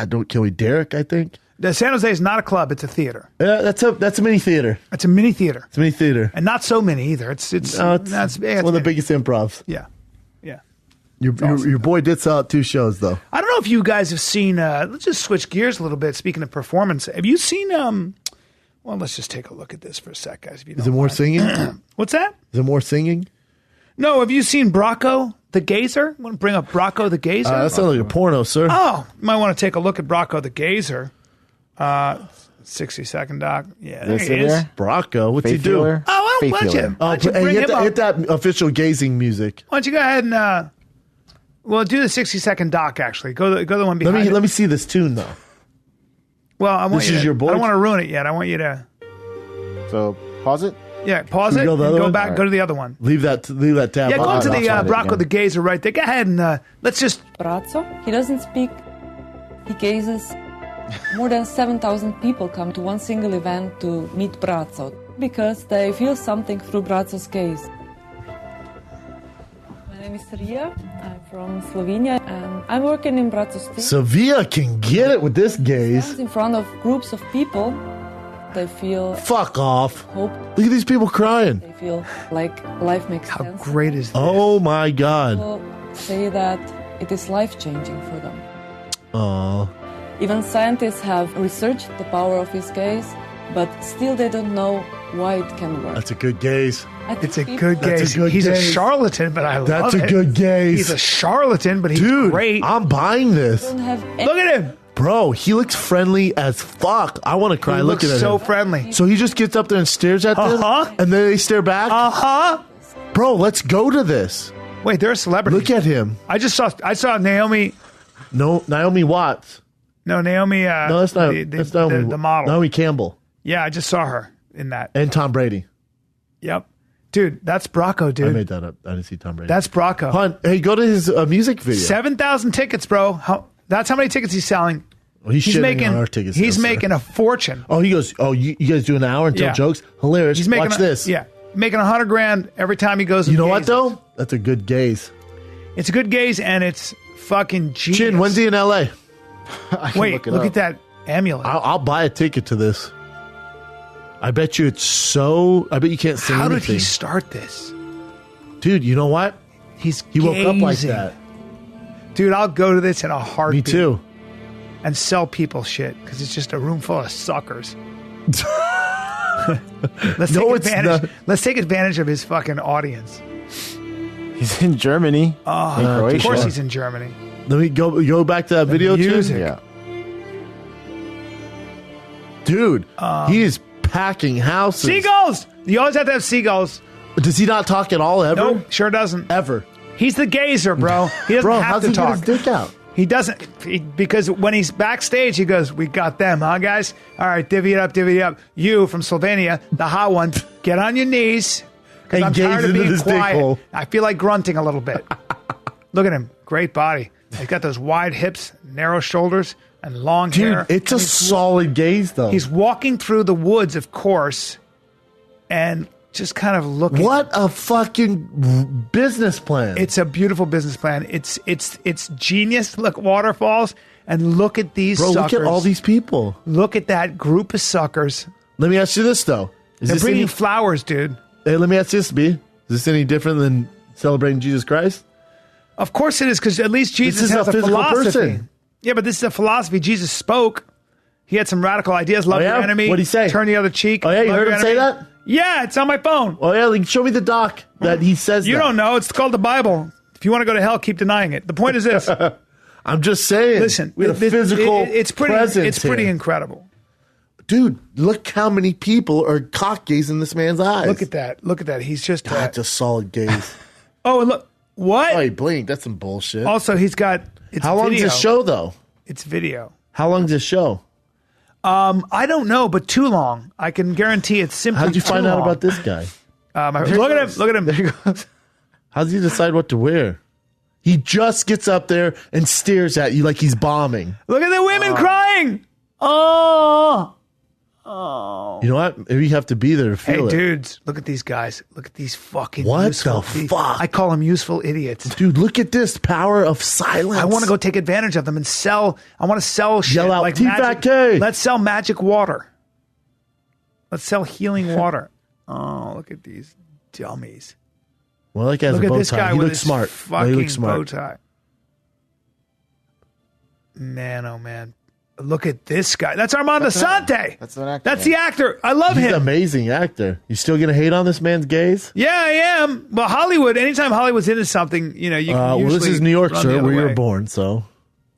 don't kill me. Derek, I think. The San Jose is not a club; it's a theater. That's a mini theater. It's a mini theater. It's a mini theater, and not so many either. It's one of the biggest improvs. Yeah. Your boy did sell out 2 shows though. I don't know if you guys have seen. Let's just switch gears a little bit. Speaking of performance, have you seen? Well, let's just take a look at this for a sec, guys. If you Is it more singing? What's that? Is it more singing? No. Have you seen Brocco the Gazer? Want to bring up Brocco the Gazer? That sounds like a porno, sir. Oh, you might want to take a look at Brocco the Gazer. 60-second doc. Yeah, there he is. Brocco, what's he do? Oh, why don't you bring him up? Hit that official gazing music. Why don't you go ahead and do the 60-second doc? Actually, go the one behind. Let me see this tune though. Well, I want this is your boy. I don't want to ruin it yet. I want you to. So pause it. Yeah, pause it. Go back. Right. Go to the other one. Leave that tab. Yeah, go to the Brocco the Gazer right there. Go ahead and let's just. Brazzo. He doesn't speak. He gazes. More than 7,000 people come to one single event to meet Brazzo because they feel something through Brazzo's gaze. My name is Ria. I'm from Slovenia and I'm working in Brazzo's team. Sevilla can get it with this gaze. He stands in front of groups of people They feel Fuck off. hope. Look at these people crying. They feel like life makes How sense. great is this? Oh my God. People say that it is life-changing for them. Oh. Even scientists have researched the power of his gaze, but still they don't know why it can work. That's a good gaze. I think It's a people- good That's a gaze. good He's a gaze. charlatan, but I love it. That's a good gaze. He's a charlatan, but he's Dude, great. I'm buying this. don't have any Look at him. Bro, he looks friendly as fuck. I want to cry He looking looks at so him. friendly. So he just gets up there and stares at them, Uh-huh. and then they stare back. Uh-huh. Bro, let's go to this. Wait, they're a celebrity. Look at him. I saw Naomi. No, Naomi Watts. No, Naomi. No, that's not. That's Naomi. the model. Naomi Campbell Yeah, I just saw her in that. and Tom Brady. Yep. Dude, that's Bracco, I dude. made that up. I didn't see Tom Brady. That's Bracco. Hunt, hey, go to his music video. 7,000 tickets, bro. That's how many tickets he's selling. Oh, he's shitting on our ticket He's sales, sir. making a fortune. Oh, he goes. Oh, you guys do an hour and tell Yeah. jokes. Hilarious. He's making Watch this. Yeah, making $100,000 every time he goes. You and know what gazes. though? That's a good gaze. It's a good gaze and it's fucking genius. Chin, when's he in L.A.? I can Wait, it look up. at that amulet. I'll buy a ticket to this. I bet you it's so. I bet you can't say How did anything, he start this? dude. You know what? He woke up like that. Dude, I'll go to this in a Me heartbeat. too. And sell people shit because it's just a room full of suckers. Let's take No, it's advantage. not. Let's take advantage of his fucking audience. He's in Germany. in Croatia. Of course, he's in Germany. Let me go back to that video. Chin. music. Yeah. Dude. He is packing houses. Seagulls. You always have to have seagulls. Does he not talk at all ever? Nope, sure doesn't. Ever. He's the gazer, bro. He doesn't Bro, have how's to he talk. get his dick out? He doesn't because when he's backstage, he goes, "We got them, huh, guys? All right, divvy it up, divvy it up. You from Slovenia, the hot one, get on your knees because And I'm gaze tired of into being this dick quiet. hole. I feel like grunting a little bit. Look at him, great body. He's got those wide hips, narrow shoulders, and long Dude, hair. it's a And he's solid gaze though. He's walking through the woods, of course, and just kind of looking. What a fucking business plan. It's a beautiful business plan. It's genius. Look, waterfalls, and look at these Bro, suckers. look at all these people. Look at that group of suckers. Let me ask you this though. Is They're this bringing any, flowers, dude. hey, let me ask you this, B. Is this any different than celebrating Jesus Christ? Of course it is, because at least Jesus is has a a physical philosophy. person. Yeah, but this is a philosophy. Jesus spoke. He had some radical ideas. Love Oh, yeah? your enemy. What'd he say? Turn the other cheek. Oh, yeah? You Love heard your him say enemy. that? Yeah, it's on my phone. Oh yeah, like, show me the doc that he says You that. don't know. It's called the Bible. If you want to go to hell, keep denying it. The point is this. I'm just saying. Listen, we had a physical it's pretty. presence It's pretty here. incredible. Dude, look how many people are cock gazing this man's eyes. Look at that. Look at that. He's just. That's a solid gaze. Oh, and look. What? Oh, he blinked. That's some bullshit. Also, he's got. It's How long video. is this show though? It's video. How long is this show? I don't know, but too long. I can guarantee it's simply. How did you too find out long. about this guy? Look at him. Look at him. There he goes. How does he decide what to wear? He just gets up there and stares at you like he's bombing. Look at the women crying. Oh. You know what? Maybe you have to be there to Hey, feel it. dudes, look at these guys. Look at these fucking What useful the fuck? I call them useful idiots. Dude, look at this power of silence. I want to go take advantage of them and sell. I want to sell shit Yell out, like "T-Fat magic. K." Let's sell magic water. Let's sell healing water. Oh, look at these dummies. Well, that guy's Look a at bow this tie. guy He with looks his smart. No, fucking he looks smart. bow tie. Man, oh man. Look at this guy. That's Armando Sante. That's an actor. That's the actor. I love He's him. an amazing actor. You still gonna hate on this man's gaze? Yeah, I am. Well, Hollywood, anytime Hollywood's into something, you know, you can Well, usually this is New York, run the sir, other where you way. were born. So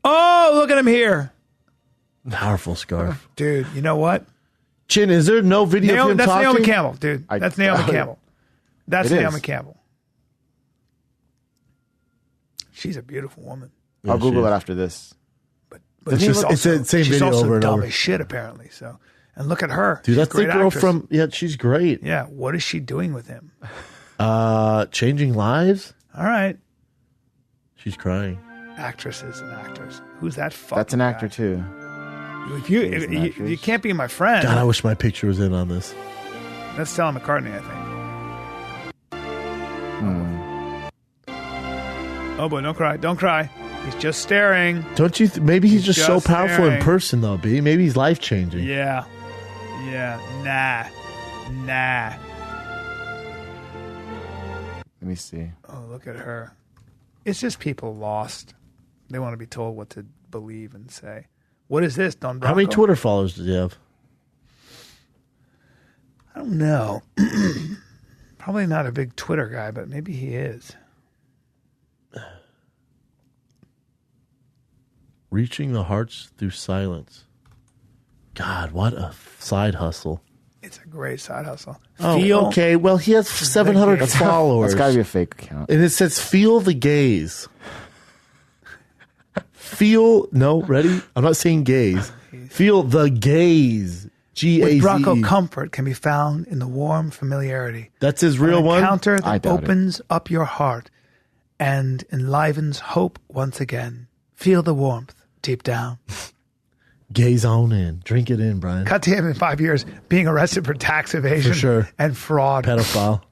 Oh, look at him here. powerful scarf. Dude, you know what? Chin, is there no video of him That's talking? Naomi Campbell, dude. I That's Naomi doubt it. Campbell. That's It is. Naomi Campbell. She's a beautiful woman. I'll she Google is. it after this. But It's she's just- it's also, the same she's video also over and dumb over. as shit, apparently. So, and look at her. Dude, She's a that's the great girl actress. from. Yeah, she's great. Yeah, what is she doing with him? Changing lives. All right, She's crying. actresses and actors. Who's that fucking That's an actor guy? too. If you, She's an you actress. can't be my friend. God, I wish my picture was in on this. That's Stella McCartney, I think. Oh boy, don't cry. Don't cry. He's just staring. Don't you? Maybe he's just so just powerful in staring. person, though. B. Maybe he's life changing. Yeah. Yeah. Nah. Let me see. Oh, look at her. It's just people lost. They want to be told what to believe and say. What is this, Don Bronco? How many Twitter followers does he have? I don't know. Probably not a big Twitter guy, but maybe he is. Reaching the hearts through silence. God, what a side hustle. It's a great side hustle. Oh, okay. Well, he has 700 followers. That's got to be a fake account. And it says, feel the gaze. Ready? I'm not saying gaze. Feel the gaze. G-A-Z-E. With Bronco, comfort can be found in the warm familiarity. That's his real one? An encounter I that doubt opens up your heart and enlivens hope once again. Feel the warmth deep down. Gaze on in. Drink it in, Bryan. Cut to him in 5 years being arrested for tax evasion For sure. and fraud. Pedophile.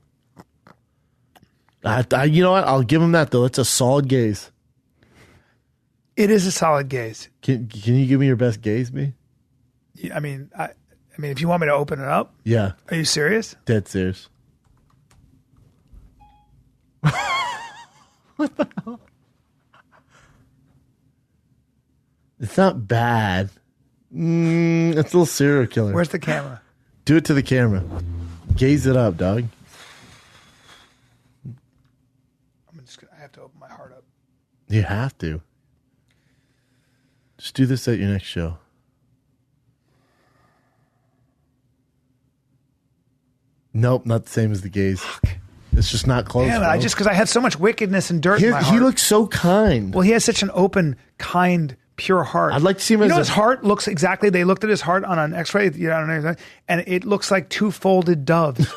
You know what? I'll give him that, though. It's a solid gaze. It is a solid gaze. Can you give me your best gaze, me? I mean, if you want me to open it up, Yeah. are you serious? Dead serious. What the hell? It's not bad. It's a little serial killer. Where's the camera? Do it to the camera. Gaze it up, dog. I have to open my heart up. You have to. Just do this at your next show. Nope, not the same as the gaze. Fuck. It's just not close. Damn it, because I had so much wickedness and dirt in my heart. He looks so kind. Well, he has such an open, kind, pure heart. I'd like to see him his heart looks exactly, they looked at his heart on an x-ray, and it looks like two folded doves.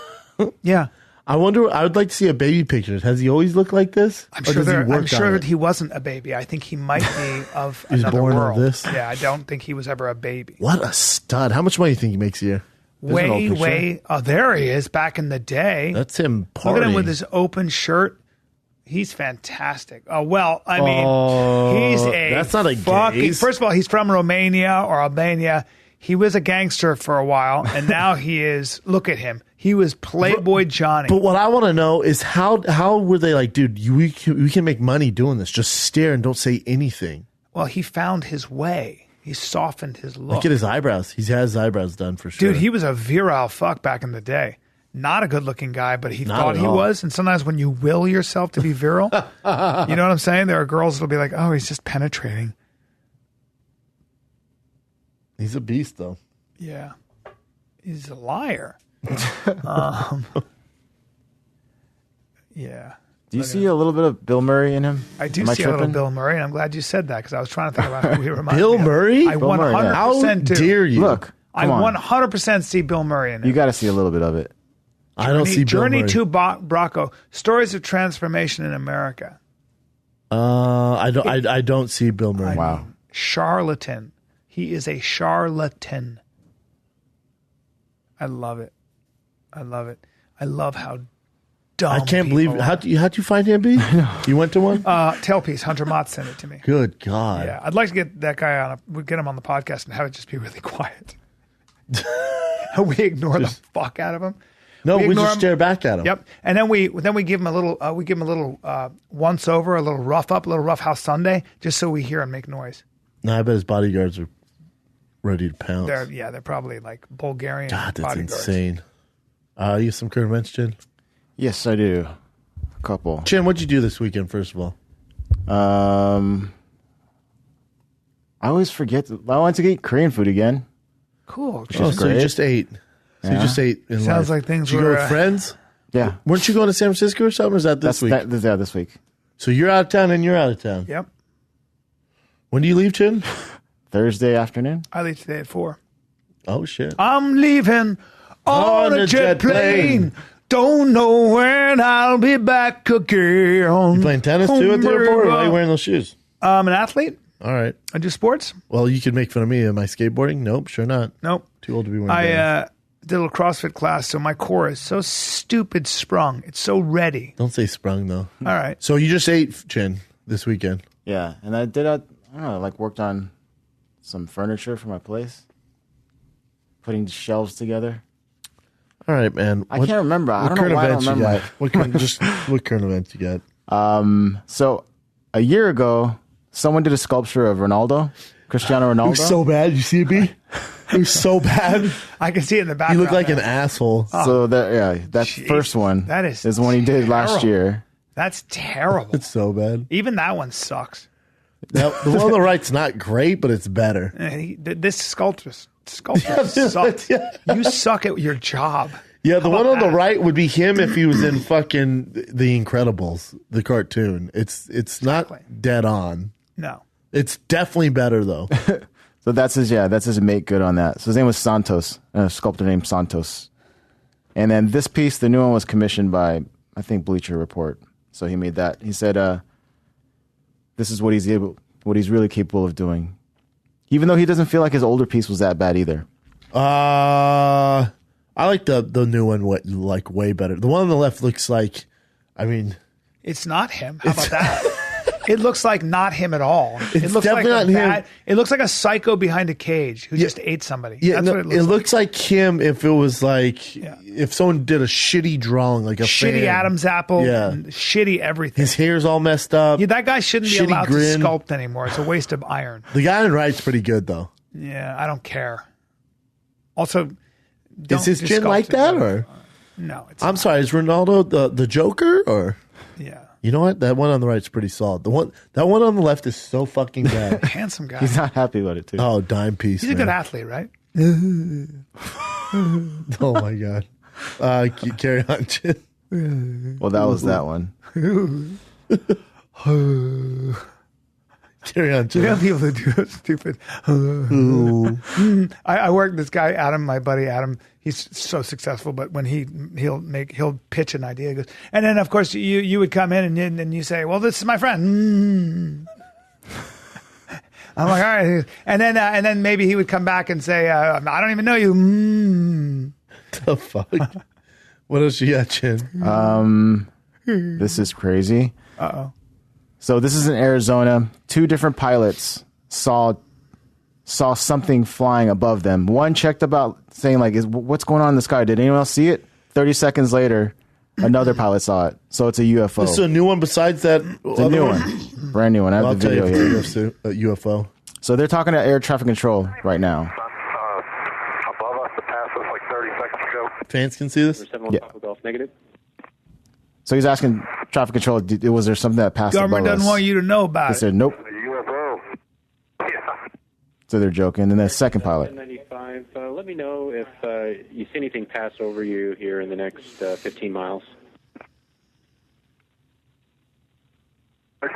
Yeah. I would like to see a baby picture. Has he always looked like this? I'm sure that he wasn't a baby. I think he might be of another born world. Of this? Yeah, I don't think he was ever a baby. What a stud. How much money do you think he makes a year? Way. Oh, there he is back in the day. That's him partying. Look at him with his open shirt. He's fantastic. Oh, well, I mean, he's a that's not a gaze. First of all, he's from Romania or Albania. He was a gangster for a while, and now he is, look at him. He was Playboy Johnny. But what I want to know is how were they like, dude, we can make money doing this. Just stare and don't say anything. Well, he found his way. He softened his look. Look at his eyebrows. He has his eyebrows done for sure. Dude, he was a virile fuck back in the day. Not a good-looking guy, but he thought he was. And sometimes when you will yourself to be virile, you know what I'm saying? There are girls that'll be like, oh, he's just penetrating. He's a beast, though. Yeah. He's a liar. Yeah. Do you see a little bit of Bill Murray in him? I do see a little Bill Murray, and I'm glad you said that because I was trying to think about who he reminds me Bill of. Murray? I 100% do. How dare you? Look, I 100% see Bill Murray in it. You got to see a little bit of it. I don't see Bill Journey Murray. to Bronco. Stories of Transformation in America. I don't see Bill Murray. Wow. Charlatan. He is a charlatan. I love it. I love how dumb I can't believe people how'd you find him, B? You went to one? Tailpiece. Hunter Mott sent it to me. Good God. Yeah, I'd like to get that guy get him on the podcast and have it just be really quiet. We ignore the fuck out of him. No, we just him. stare back at him. Yep, and then we give him a little once over, a little rough up, a little rough house Sunday, just so we hear him make noise. No, I bet his bodyguards are ready to pounce. They're probably like Bulgarian. God, that's bodyguards. insane. You have some current events, Chin? Yes, I do. A couple. Chin, what'd you do this weekend, first of all? I always forget. I went to eat Korean food again. Cool. So you just ate. So you just ate in Sounds life. like things Did you were, go with friends? Yeah. Weren't you going to San Francisco or something? Or is that this week? This week. So you're out of town and you're out of town. Yep. When do you leave, Chin? Thursday afternoon. I leave today at 4. Oh, shit. I'm leaving on a jet plane. Don't know when I'll be back again. You playing tennis too at the airport? Or why are you wearing those shoes? I'm an athlete. All right. I do sports. Well, you could make fun of me. Am I skateboarding? Nope, sure not. Nope. Too old to be wearing I did a little CrossFit class, so my core is so stupid sprung. It's so ready. Don't say sprung, though. All right. So you just ate, Chin, this weekend. Yeah, and I did. I don't know. Like worked on some furniture for my place. putting shelves together. All right, man. I can't remember. I don't know why I don't remember. What current events you got? So a year ago, someone did a sculpture of Cristiano Ronaldo. It was so bad. You see it, B? It was so bad. I can see it in the background. You look like an asshole. So that first one is the one he did last year. That's terrible. It's so bad. Even that one sucks. Now, the one on the right's not great, but it's better. This sculptor sucks. Yeah. You suck at your job. Yeah, the one on the right would be him if he was in fucking The Incredibles, the cartoon. It's not dead on. No. It's definitely better, though. So that's his make good on that. So his name was Santos, a sculptor named Santos. And then this piece, the new one, was commissioned by, I think, Bleacher Report. So he made that. He said, this is what he's really capable of doing. Even though he doesn't feel like his older piece was that bad either. I like the new one way better. The one on the left looks like, it's not him. How about that? It looks like not him at all. It looks definitely like not him. It looks like a psycho behind a cage who just ate somebody. Yeah, that's what it looks like him if it was like if someone did a shitty drawing, like a shitty fan. Adam's apple, shitty everything. His hair's all messed up. Yeah, that guy shouldn't be allowed to sculpt anymore. It's a waste of iron. The guy on the right's pretty good though. Yeah, I don't care. Also, is his chin like that or no? I'm sorry. Is Ronaldo the Joker or yeah? You know what? That one on the right's pretty solid. That one on the left is so fucking bad. Handsome guy. He's not happy about it too. Oh, dime piece. He's a good athlete, right? Oh my god. Carry on, Chin. Well, that was that one. Carry on, Chin. You have people that do that stupid. I work with this guy, Adam, my buddy Adam. He's so successful, but when he'll pitch an idea, he goes, and then of course you would come in and you say, well, this is my friend. I'm like, all right, and then maybe he would come back and say, I don't even know you. The fuck? What else you got, Chin? This is crazy. Uh-oh. So this is in Arizona. 2 different pilots saw something flying above them. One checked about saying like, what's going on in the sky? Did anyone else see it? 30 seconds later, another pilot saw it. So it's a UFO. This is a new one besides that? It's a new one. Brand new one. I have the video here. A UFO. So they're talking to air traffic control right now. Above us, the pass was like 30 seconds ago. Fans can see this? Yeah. Negative. So he's asking traffic control, was there something that passed Government above us? doesn't want you to know about They said, nope. UFO. Yeah. So they're joking. And then the second pilot. 95. Let me know if you see anything pass over you here in the next 15 miles. You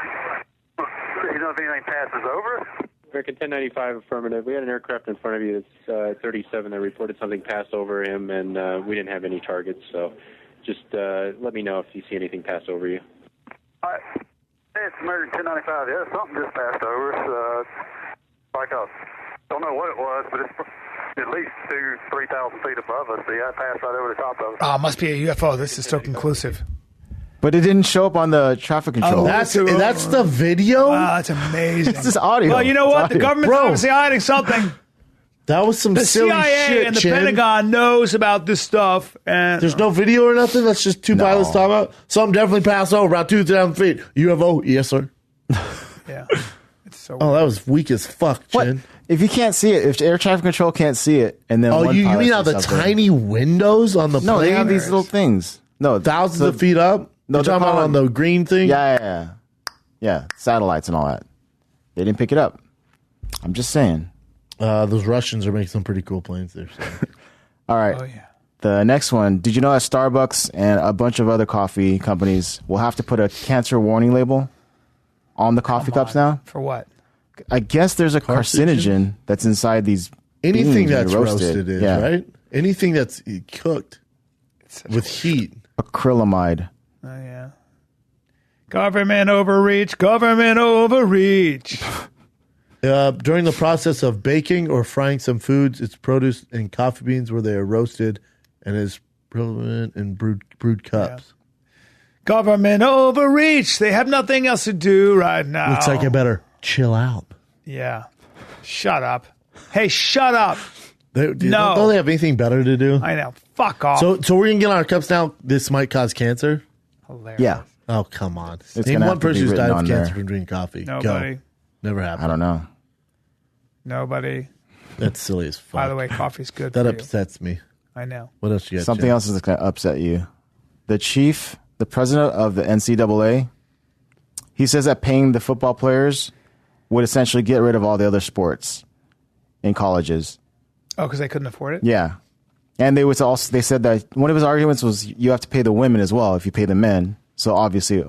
know if anything passes over us? American 1095 affirmative. We had an aircraft in front of you that's 37 that reported something passed over him, and we didn't have any targets, so just let me know if you see anything pass over you. It's American 1095. Yeah, something just passed over us. Don't know what it was, but it's at least 2,000-3,000 feet above us. Yeah, it passed right over the top of us. Oh, it must be a UFO. This is so conclusive. But it didn't show up on the traffic control. That's the video? Wow, that's amazing. It's just audio. Well, you know what? The government's obviously hiding something. That was some silly shit, The CIA and the Chin. Pentagon knows about this stuff. And there's no video or nothing? That's just 2 pilots talking about? Something definitely passed over about 2,000 feet. UFO? Yes, sir. Yeah. It's so weird. That was weak as fuck, Chin. What? If you can't see it, if air traffic control can't see it, and then you mean how the tiny windows on the plane? No, they have these little things. No, thousands of feet up? No, you're talking about on the green thing? Yeah, satellites and all that. They didn't pick it up. I'm just saying. Those Russians are making some pretty cool planes there. So. All right. Oh, yeah. The next one. Did you know that Starbucks and a bunch of other coffee companies will have to put a cancer warning label on the coffee cups now? For what? I guess there's a carcinogen that's inside these. Anything that's roasted is, right? Anything that's cooked with heat. Acrylamide. Oh, yeah. Government overreach. Government overreach. During the process of baking or frying some foods, it's produced in coffee beans where they are roasted and is prevalent in brewed cups. Yeah. Government overreach. They have nothing else to do right now. Looks like I better chill out. Yeah. Shut up. Hey, shut up. Don't they have anything better to do? I know. Fuck off. So we're going to get on our cups now. This might cause cancer? Hilarious. Yeah. Oh, come on. It's Name gonna one have to be person who's died written of on cancer there. from drinking coffee. Nobody. Go. Never happened. I don't know. Nobody. That's silly as fuck. By the way, coffee's good That for upsets me. you. I know. What else you got? Something else is going to upset you. The president of the NCAA, he says that paying the football players would essentially get rid of all the other sports in colleges. Oh, because they couldn't afford it? Yeah. And they said that one of his arguments was you have to pay the women as well if you pay the men. So obviously,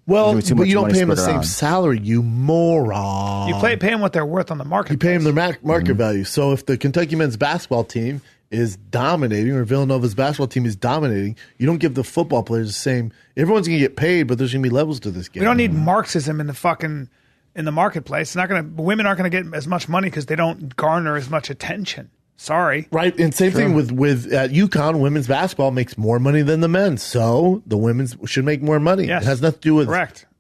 well, but you don't pay them the same salary, you moron. You pay them what they're worth on the market. You pay them their market value. So if the Kentucky men's basketball team is dominating, or Villanova's basketball team is dominating, you don't give the football players the same. Everyone's going to get paid, but there's going to be levels to this game. We don't need Marxism in the marketplace. Women aren't going to get as much money because they don't garner as much attention. Sorry. Right. And same thing with at UConn, women's basketball makes more money than the men's. So the women's should make more money. Yes. It has nothing to do with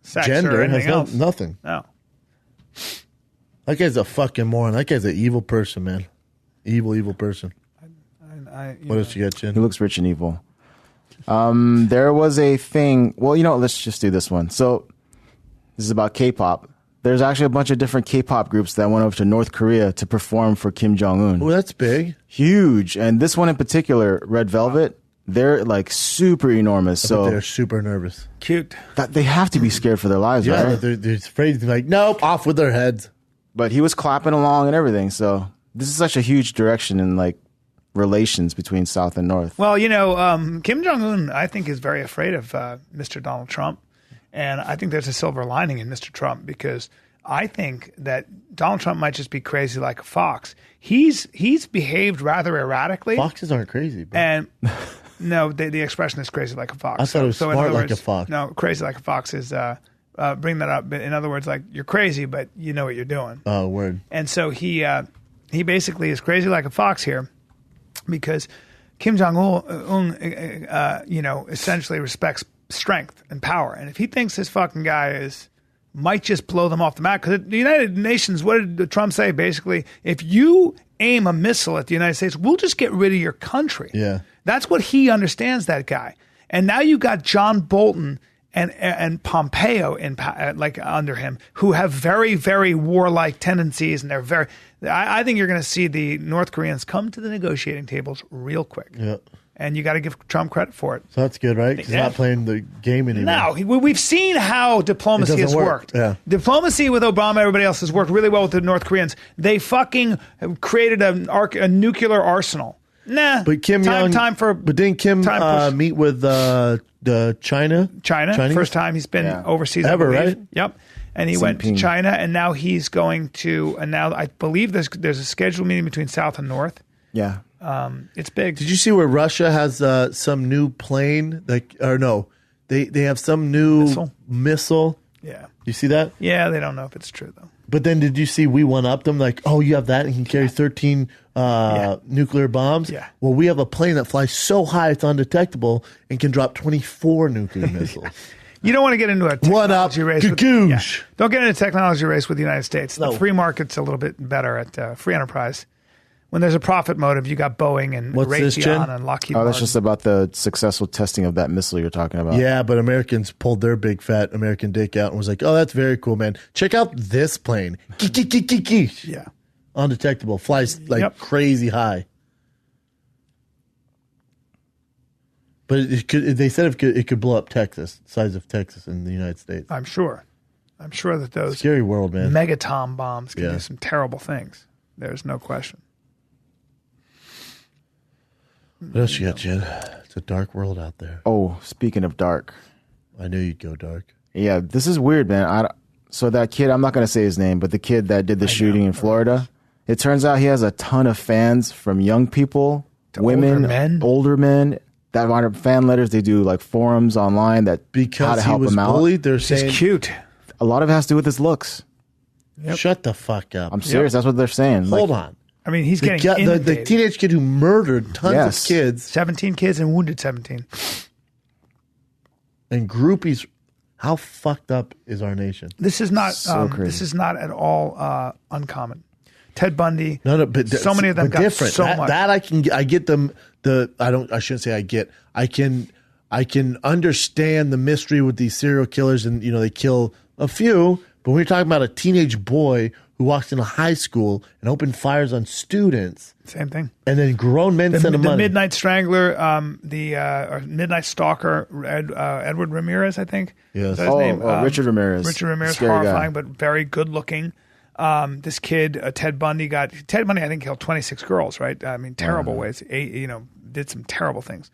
sex gender. or It has anything else. nothing. No. That guy's a fucking moron. That guy's an evil person, man. Evil person. What else you got, Jen? He looks rich and evil. There was a thing. Well, let's just do this one. So this is about K-pop. There's actually a bunch of different K-pop groups that went over to North Korea to perform for Kim Jong-un. Oh, that's big. Huge. And this one in particular, Red Velvet, they're like super enormous. So they're super nervous. Cute. They have to be scared for their lives, right? They're afraid to be like, nope, off with their heads. But he was clapping along and everything. So this is such a huge direction in relations between South and North. Well, Kim Jong-un, I think, is very afraid of Mr. Donald Trump. And I think there's a silver lining in Mr. Trump because I think that Donald Trump might just be crazy like a fox. He's behaved rather erratically. Foxes aren't crazy. Bro. And no, the expression is crazy like a fox. I thought it was smart like a fox. No, crazy like a fox is bring that up. In other words, like you're crazy, but you know what you're doing. Oh, word. And so he basically is crazy like a fox here because Kim Jong-un, essentially respects strength and power. And if he thinks this fucking guy might just blow them off the map, because the United Nations, what did Trump say? Basically, if you aim a missile at the United States, we'll just get rid of your country. Yeah. That's what he understands, that guy. And now you've got John Bolton and Pompeo under him, who have very, very warlike tendencies, and they're very. I think you're going to see the North Koreans come to the negotiating tables real quick. Yeah. And you got to give Trump credit for it. So that's good, right? Because he's not playing the game anymore. No, we've seen how diplomacy has worked. Yeah. Diplomacy with Obama, everybody else has worked really well with the North Koreans. They fucking created a nuclear arsenal. Nah, but Kim But didn't Kim meet with the China? Chinese? First time he's been overseas ever, right? Yep. And he went to China, and now he's going to. And now I believe there's a scheduled meeting between South and North. Yeah. It's big. Did you see where Russia has some new plane? They have some new missile. Yeah. You see that? Yeah, they don't know if it's true though. But then did you see we one-upped them? Like, oh, you have that and can carry 13 nuclear bombs? Yeah. Well, we have a plane that flies so high it's undetectable and can drop 24 nuclear missiles. You don't want to get into a technology race. Don't get into a technology race with the United States. The free market's a little bit better at free enterprise. When there's a profit motive, you got Boeing and Raytheon and Lockheed Martin. Oh, that's just about the successful testing of that missile you're talking about. Yeah, but Americans pulled their big fat American dick out and was like, oh, that's very cool, man. Check out this plane. Yeah. Undetectable. Flies crazy high. But they said it could blow up Texas, the size of Texas in the United States. I'm sure that those scary world, man. Megaton bombs can do some terrible things. There's no question. What else you got, Jen? It's a dark world out there. Oh, speaking of dark. I knew you'd go dark. Yeah, this is weird, man. So that kid, I'm not going to say his name, but the kid that did the shooting in Florida, it turns out he has a ton of fans from young people, women, older men that write up fan letters. They do like forums online that how to help him out. Bullied, they're saying he's cute. A lot of it has to do with his looks. Yep. Shut the fuck up. I'm serious. That's what they're saying. Hold on. I mean, he's getting the teenage kid who murdered tons of kids. 17 kids and wounded 17. And groupies. How fucked up is our nation? This is not so crazy. This is not at all uncommon. Ted Bundy. No, but so many of them got different. so much. That I get them. I shouldn't say I get. I can understand the mystery with these serial killers, and they kill a few. But when you're talking about a teenage boy who walks into high school and opened fires on students, same thing. And then grown men send them money. The Midnight Strangler, or Midnight Stalker, Edward Ramirez, I think. Yes. Is that his name? Richard Ramirez. Richard Ramirez, Scary horrifying, guy. but very good looking. This kid, Ted Bundy, I think, killed 26 girls, right? I mean, terrible ways. Did some terrible things.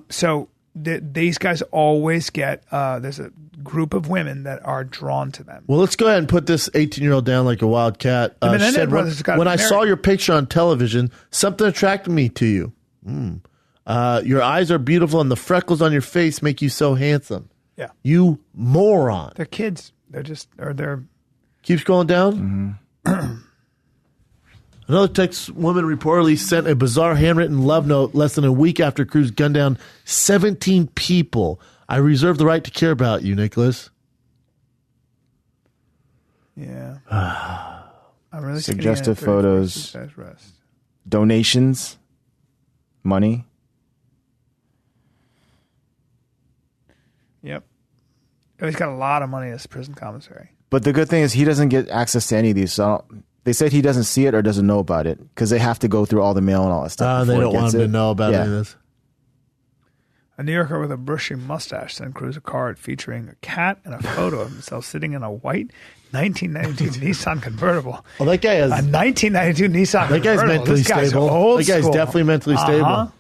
So these guys always get, there's a group of women that are drawn to them. Well, let's go ahead and put this 18-year-old down like a wild cat. She said, when I saw your picture on television, something attracted me to you. Your eyes are beautiful and the freckles on your face make you so handsome. Yeah. You moron. They're kids. They're Keep scrolling down. Mm-hmm. Another Texas woman reportedly sent a bizarre handwritten love note less than a week after Cruz gunned down 17 people. I reserve the right to care about you, Nicholas. Yeah. I'm really suggestive photos, donations, money. Yep. He's got a lot of money as prison commissary. But the good thing is he doesn't get access to any of these. So they said he doesn't see it or doesn't know about it because they have to go through all the mail and all that stuff. They don't want him to know about any of this. A New Yorker with a bushy mustache sent Cruz a card featuring a cat and a photo of himself sitting in a white 1992 Nissan convertible. Well, that guy has a 1992 Nissan convertible. That guy's mentally stable. That guy's definitely mentally stable.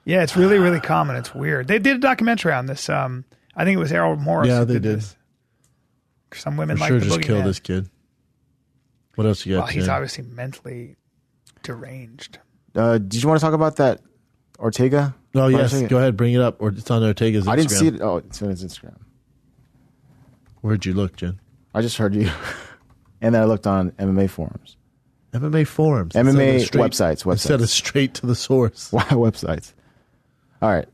Yeah, it's really, really common. It's weird. They did a documentary on this. I think it was Errol Morris. Yeah, they did. This. Some women For like sure the just kill boogeyman. this kid. What else you got? Well, he's obviously mentally deranged. Did you want to talk about that Ortega? Oh, yes. Go ahead. Bring it up. Or it's on Ortega's Instagram. I didn't see it. Oh, it's on his Instagram. Where'd you look, Jen? I just heard you. And then I looked on MMA forums. MMA forums. MMA websites. Instead of straight to the source. Why websites? All right.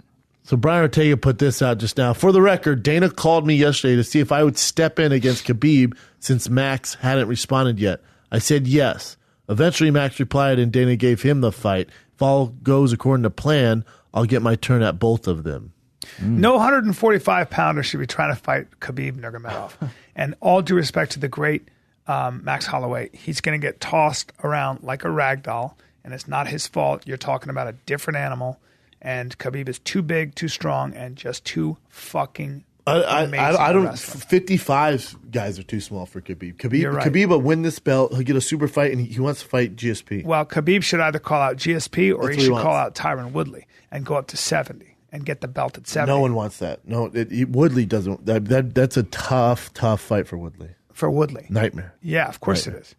So Bryan Ortega put this out just now. For the record, Dana called me yesterday to see if I would step in against Khabib since Max hadn't responded yet. I said yes. Eventually, Max replied and Dana gave him the fight. If all goes according to plan, I'll get my turn at both of them. No 145-pounder should be trying to fight Khabib Nurmagomedov. And all due respect to the great Max Holloway, he's going to get tossed around like a rag doll, and it's not his fault. You're talking about a different animal, and Khabib is too big, too strong, and just too fucking amazing. I don't. 55 guys are too small for Khabib. You're right. Khabib will win this belt. He'll get a super fight, and he wants to fight GSP. Well, Khabib should either call out GSP or he should call out Tyron Woodley and go up to 70 and get the belt at 70. No one wants that. No, Woodley doesn't. That's a tough fight for Woodley. For Woodley. Nightmare. Yeah, of course it is.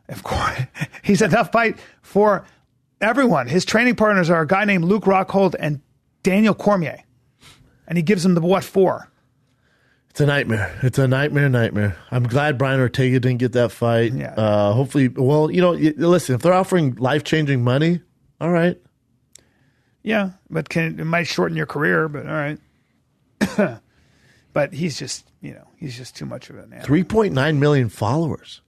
Of course. He's a tough fight for everyone. His training partners are a guy named Luke Rockhold and Daniel Cormier. And he gives them the what for? It's a nightmare. It's a nightmare. I'm glad Bryan Ortega didn't get that fight. Yeah. Hopefully, well, listen, if they're offering life-changing money, all right. Yeah, but it might shorten your career, but all right. But he's just too much of an animal. 3.9 million followers.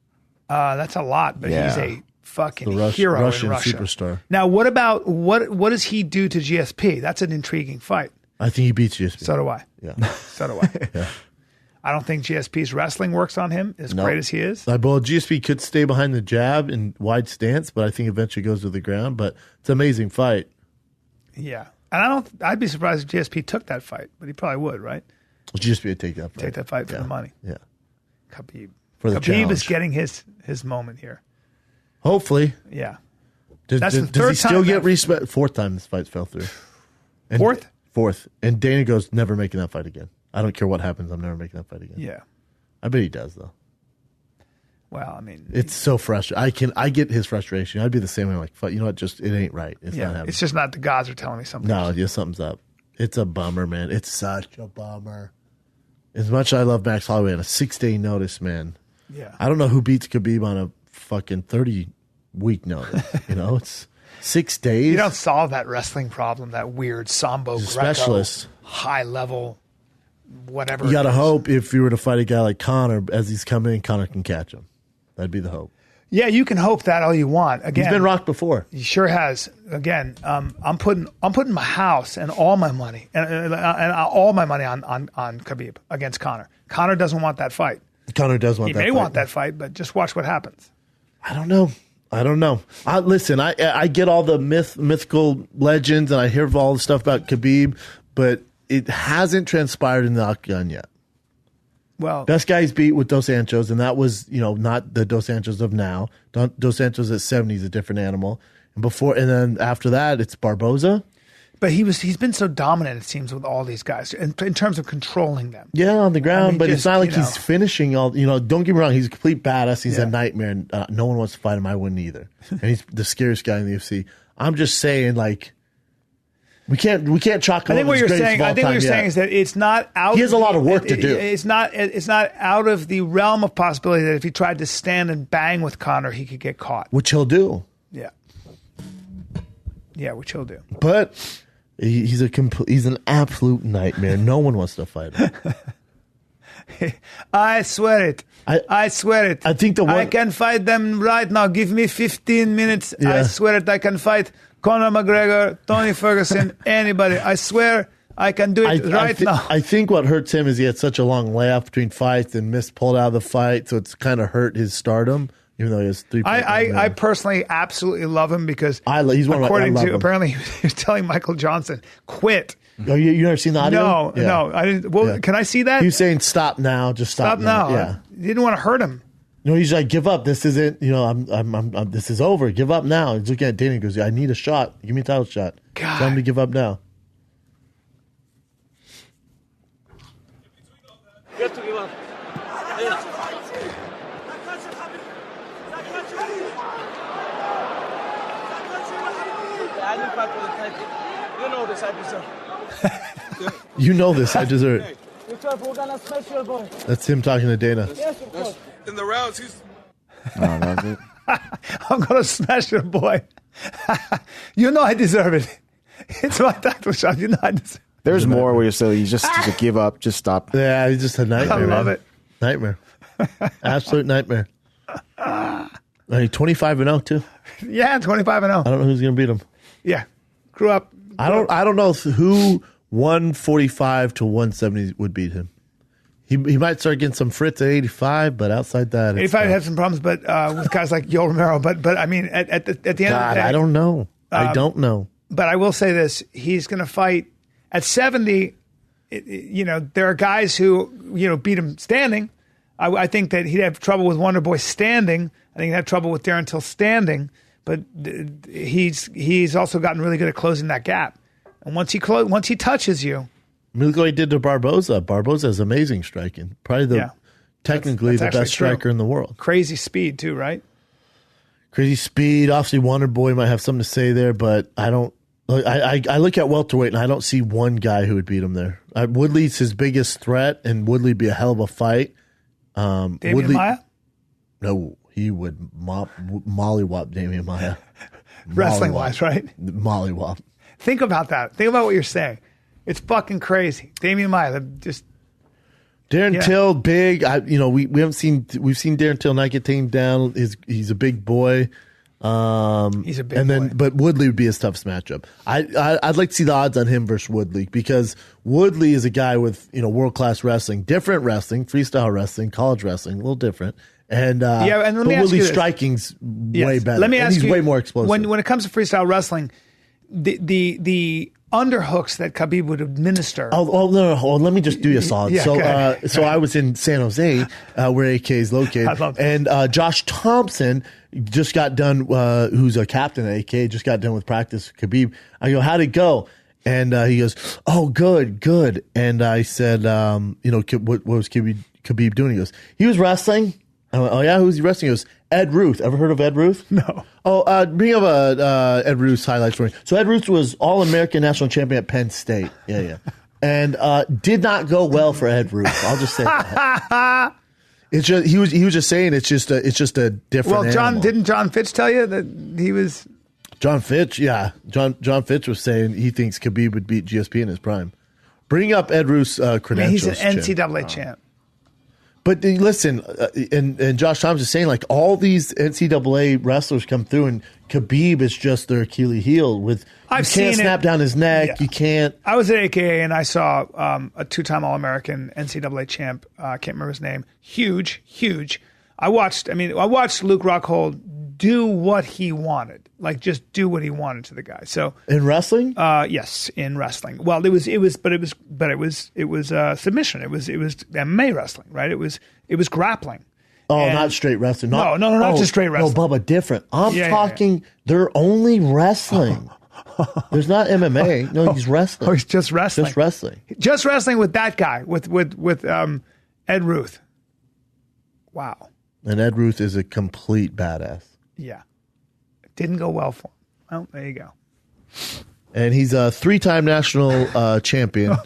That's a lot, but he's a fucking hero Russian in Russia. Superstar. Now, what about what does he do to GSP? That's an intriguing fight. I think he beats GSP. So do I. Yeah. So do I. Yeah. I don't think GSP's wrestling works on him as great as he is. Well, GSP could stay behind the jab in wide stance, but I think eventually goes to the ground. But it's an amazing fight. Yeah. And I'd be surprised if GSP took that fight, but he probably would, right? GSP would take that fight. Take that fight for the money. Yeah. Khabib. For the Khabib challenge. is getting his moment here. Hopefully. Yeah. Does he still get respect? Fourth time this fight fell through. And Fourth? Fourth. And Dana goes, never making that fight again. I don't care what happens. I'm never making that fight again. Yeah. I bet he does, though. Well, I mean, it's so frustrating. I get his frustration. I'd be the same way. Like, you know what? Just it ain't right. It's not happening. It's just not the gods are telling me something. No, just something's up. It's a bummer, man. It's such a bummer. As much as I love Max Holloway on a 6-day notice, man. Yeah. I don't know who beats Khabib on a fucking 30-week notice. It's 6 days. You don't solve that wrestling problem. That weird Sambo Greco specialist, high level, whatever. You got to hope if you were to fight a guy like Conor, as he's coming in, Conor can catch him. That'd be the hope. Yeah, you can hope that all you want. Again, he's been rocked before. He sure has. Again, I'm putting my house and all my money and all my money on Khabib against Conor. Conor doesn't want that fight. Conor does want he that fight. He may want that fight, but just watch what happens. I don't know. Listen, I get all the mythical legends, and I hear all the stuff about Khabib, but it hasn't transpired in the octagon yet. Well, best guy he's beat with Dos Anjos, and that was, not the Dos Anjos of now. Dos Anjos at 70 is a different animal. And then after that, it's Barboza. But he's been so dominant, it seems, with all these guys in terms of controlling them. Yeah, on the ground, but it's not like he's finishing all. Don't get me wrong, he's a complete badass. He's a nightmare, and no one wants to fight him. I wouldn't either. And he's the scariest guy in the UFC. I'm just saying, like, we can't chalk him up as greatest of all time. I think what you're saying is that it's not out. He has a lot of work to do. It's not out of the realm of possibility that if he tried to stand and bang with Conor, he could get caught. Which he'll do. Yeah, which he'll do. But he's an absolute nightmare. No one wants to fight him. I swear it. I swear it. I think I can fight them right now. Give me 15 minutes. Yeah. I swear it. I can fight Conor McGregor, Tony Ferguson, anybody. I swear I can do it now. I think what hurts him is he had such a long layoff between fights and pulled out of the fight, so it's kind of hurt his stardom. Even though he has 3. I personally absolutely love him because he's one according to apparently he was telling Michael Johnson, quit. Oh, you never seen the audio? No, I didn't. Well, can I see that? He was saying stop now, just stop now. Yeah, he didn't want to hurt him. No, he's like, give up. This isn't. I'm this is over. Give up now. He's looking at Dana and goes, I need a shot. Give me a title shot. God. Tell him to give up now. You have to give up. You know this, I deserve. You know this, I deserve. Hey, you're careful, we're gonna smash your boy. That's him talking to Dana. Yes, of course. In the rounds, he's. Oh, that's it. I'm gonna smash your boy. You know I deserve it. It's my title shot. You know I deserve it. There's more where you say you just give up, just stop. Yeah, he's just a nightmare. I love it. Nightmare. Absolute nightmare. 25-0 too. Yeah, 25-0. I don't know who's gonna beat him. Yeah, grew up. I don't know who 145 to 170 would beat him. He might start getting some Fritz at 85, but outside that, 85 had some problems, but with guys like Yoel Romero. But I mean, at the end of the day, I don't know. I don't know. But I will say this: he's going to fight at 70. There are guys who beat him standing. I think that he'd have trouble with Wonder Boy standing. I think he'd have trouble with Darren Till standing. But he's also gotten really good at closing that gap. And once he touches you, look what he did to Barboza. Barboza is amazing striking. Probably technically the best striker in the world. Crazy speed too, right? Crazy speed. Obviously, Wonder Boy might have something to say there, but I don't. I look at welterweight and I don't see one guy who would beat him there. Woodley's his biggest threat, and Woodley'd be a hell of a fight. Damian Maia? No, he would mollywop Damian Maia. Wrestling wise, right? Mollywop. Think about that. Think about what you're saying. It's fucking crazy. Damian Maia, just Darren Till, big. We've seen Darren Till not get tamed down. He's a big boy. He's a big boy. But Woodley would be his toughest matchup. I'd like to see the odds on him versus Woodley, because Woodley is a guy with world class wrestling, different wrestling, freestyle wrestling, college wrestling, a little different. And but Woodley's striking's way better. Let me ask you, he's way more explosive. When it comes to freestyle wrestling, the underhooks that Khabib would administer. Oh no! Let me just do you a solid. So I was in San Jose, where AK is located, I love that. And Josh Thompson just got done. Who's a captain at AK? Just got done with practice with Khabib. I go, how'd it go? And he goes, oh, good. And I said, what was Khabib doing? He goes, he was wrestling. I went, oh yeah, who's he wrestling? He goes, Ed Ruth. Ever heard of Ed Ruth? No. Oh, bring up Ed Ruth's highlights for me. So Ed Ruth was All-American national champion at Penn State. Yeah. And did not go well for Ed Ruth. I'll just say that. It's just he was just saying it's just a different. Well, didn't John Fitch tell you that he was? John Fitch, yeah. John Fitch was saying he thinks Khabib would beat GSP in his prime. Bring up Ed Ruth's credentials. He's an NCAA champ. But listen, and Josh Thomas is saying, like, all these NCAA wrestlers come through, and Khabib is just their Achilles heel. You can't snap down his neck. Yeah. You can't. I was at AKA, and I saw a 2-time All-American NCAA champ. I can't remember his name. Huge. I watched Luke Rockhold do what he wanted. Like, just do what he wanted to the guy. So in wrestling, yes, in wrestling. Well, it was submission. It was MMA wrestling, right? It was grappling. Oh, and not straight wrestling. No, not just straight wrestling. No, Bubba, different. I'm talking. They're only wrestling. There's not MMA. No, he's wrestling. Oh, he's just wrestling. Just wrestling with that guy, with Ed Ruth. Wow. And Ed Ruth is a complete badass. Yeah. It didn't go well for him. Well, there you go. And he's a 3-time national champion.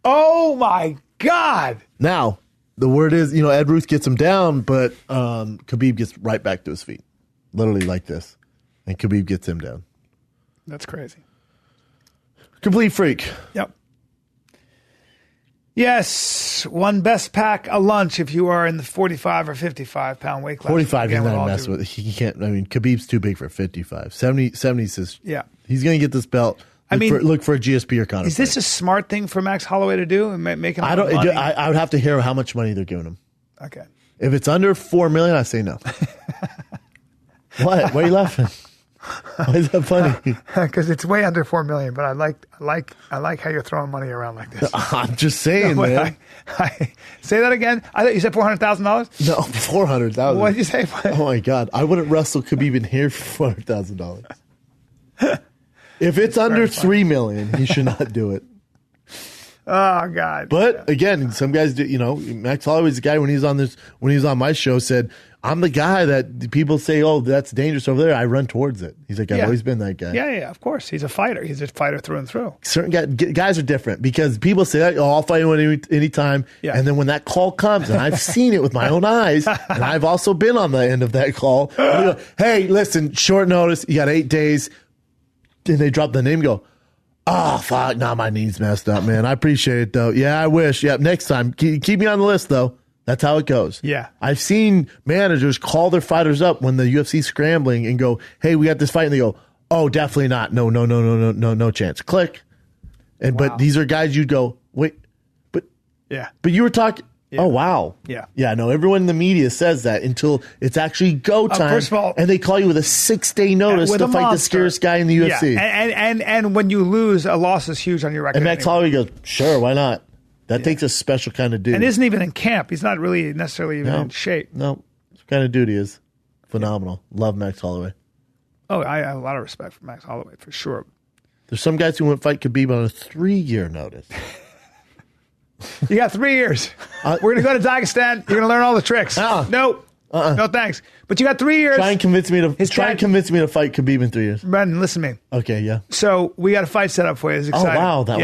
Oh, my God. Now, the word is, Ed Ruth gets him down, but Khabib gets right back to his feet. Literally like this. And Khabib gets him down. That's crazy. Complete freak. Yep. Yes, one best pack a lunch if you are in the 45 or 55 pound weight class. 45 he's not messing with. He can't. I mean, Khabib's too big for 55. 70 says, yeah, he's going to get this belt. Look for a GSP or counter. Is this a smart thing for Max Holloway to do? Making I would have to hear how much money they're giving him. Okay. If it's under $4 million, I say no. What? Why are you laughing? Why is that funny? Because it's way under $4 million. But I like how you're throwing money around like this. I'm just saying, man. Say that again. I thought you said $400,000. No, $400,000. What did you say? Oh my God! I wouldn't wrestle Khabib in here for $400,000. If it's under $3 million, he should not do it. Oh God! But again, some guys do. Max Holloway's the guy when he's on my show said, "I'm the guy that people say, oh, that's dangerous over there. I run towards it." He's like, "I've always been that guy." Yeah, of course. He's a fighter. He's a fighter through and through. Certain guys are different because people say, "Oh, I'll fight anyone anytime." Yeah. And then when that call comes, and I've seen it with my own eyes, and I've also been on the end of that call. Go, hey, listen, short notice. You got 8 days. And they drop the name and go, oh, fuck, my knee's messed up, man. I appreciate it, though. Yeah, I wish. Yeah, next time. Keep me on the list, though. That's how it goes. Yeah. I've seen managers call their fighters up when the UFC's scrambling and go, hey, we got this fight. And they go, oh, definitely not. No chance. Click. And wow. But these are guys you'd go, wait, but you were talking. Yeah. Oh, wow. Yeah. Yeah, no, everyone in the media says that until it's actually go time. First of all, and they call you with a 6-day notice to fight the scariest guy in the UFC. Yeah. And when you lose, a loss is huge on your record. And Max Holloway goes, sure, why not? That takes a special kind of dude. And isn't even in camp. He's not really necessarily even in shape. No, what kind of dude he is. Phenomenal. Love Max Holloway. Oh, I have a lot of respect for Max Holloway, for sure. There's some guys who won't fight Khabib on a 3-year notice. You got 3 years. We're going to go to Dagestan. You're going to learn all the tricks. No, thanks. But you got 3 years. Try and convince me to fight Khabib in 3 years. Brendan, listen to me. Okay, yeah. So we got a fight set up for you. It's exciting. Oh, wow.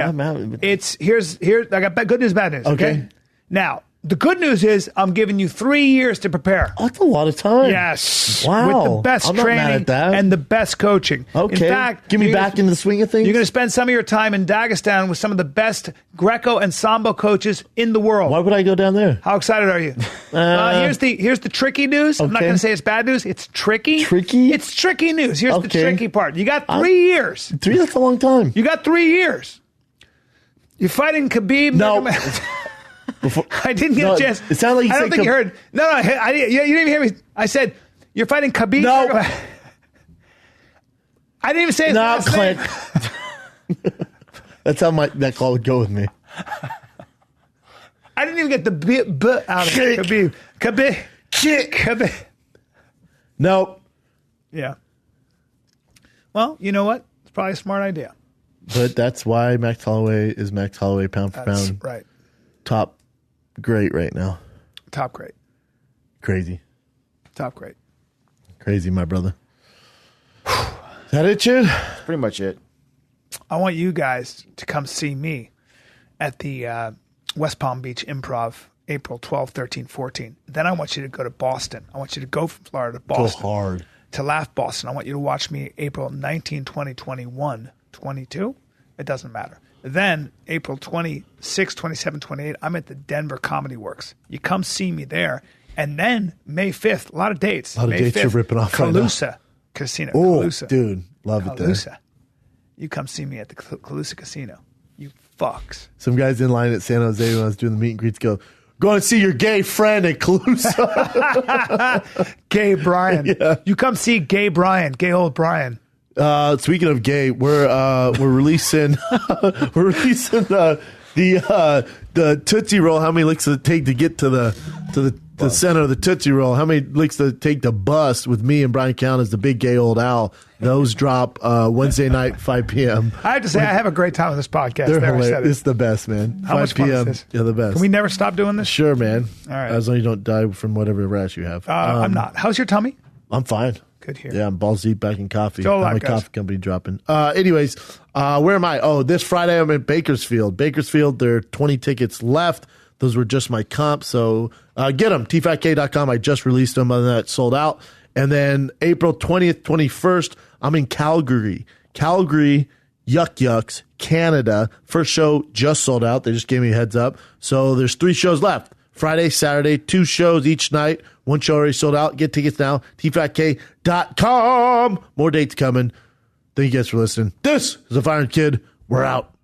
Here's I got good news, bad news. Okay. Now, the good news is I'm giving you 3 years to prepare. Oh, that's a lot of time. Yes. Wow. With the best training and the best coaching. Okay. In fact, get me back into the swing of things. You're going to spend some of your time in Dagestan with some of the best Greco and Sambo coaches in the world. Why would I go down there? How excited are you? Here's the tricky news. I'm not going to say it's bad news. It's tricky. Tricky? It's tricky news. Here's the tricky part. You got 3 years. 3, that's a long time. You got 3 years. You're fighting Khabib. No. I didn't get a chance. It sounded like you I don't think you heard. No, you didn't even hear me. I said, you're fighting Khabib. No. I didn't even say his last Clint. name. That's how that call would go with me. I didn't even get the b out of it. Khabib. Nope. Yeah. Well, you know what? It's probably a smart idea. But that's why Max Holloway is Max Holloway pound for pound. Right. Top great right now. Top great. Crazy. Top great. Crazy, my brother. Is that it, Chid? That's pretty much it. I want you guys to come see me at the West Palm Beach Improv, April 12, 13, 14. Then I want you to go to Boston. I want you to go from Florida to Boston. Go hard. To Laugh Boston. I want you to watch me April 19, 20, 21, 22. It doesn't matter. Then April 26, 27, 28, I'm at the Denver Comedy Works. You come see me there. And then May 5th, a lot of dates. A lot of May dates 5th, you're ripping off right now. Calusa Casino. Oh, Calusa. dude. Love it there. Calusa. You come see me at the Calusa Casino. You fucks. Some guys in line at San Jose when I was doing the meet and greets go and see your gay friend at Calusa. Gay Bryan. Yeah. You come see gay Bryan, gay old Bryan. Speaking of gay, we're releasing the Tootsie Roll. How many licks does it take to get to the center of the Tootsie Roll? How many licks does it take to bust with me and Bryan Count as the big gay old owl? Those drop Wednesday night, 5 p.m. I have to say, I have a great time with this podcast. They're hilarious. It's the best, man. How 5 much fun p.m. is this? Yeah, the best. Can we never stop doing this? Sure, man. All right. As long as you don't die from whatever rash you have. I'm not. How's your tummy? I'm fine. Good here. Yeah, I'm balls deep back in coffee. Joe, My guys. coffee company dropping. Anyways, where am I? Oh, this Friday I'm at Bakersfield. Bakersfield, there are 20 tickets left. Those were just my comp. So get them. tfatk.com. I just released them. Other than that, it's sold out. And then April 20th, 21st, I'm in Calgary. Calgary, Yuck Yucks, Canada. First show just sold out. They just gave me a heads up. So there's 3 shows left. Friday, Saturday, 2 shows each night. 1 show already sold out. Get tickets now. tfatk.com. More dates coming. Thank you guys for listening. This is the Firing Kid. We're out.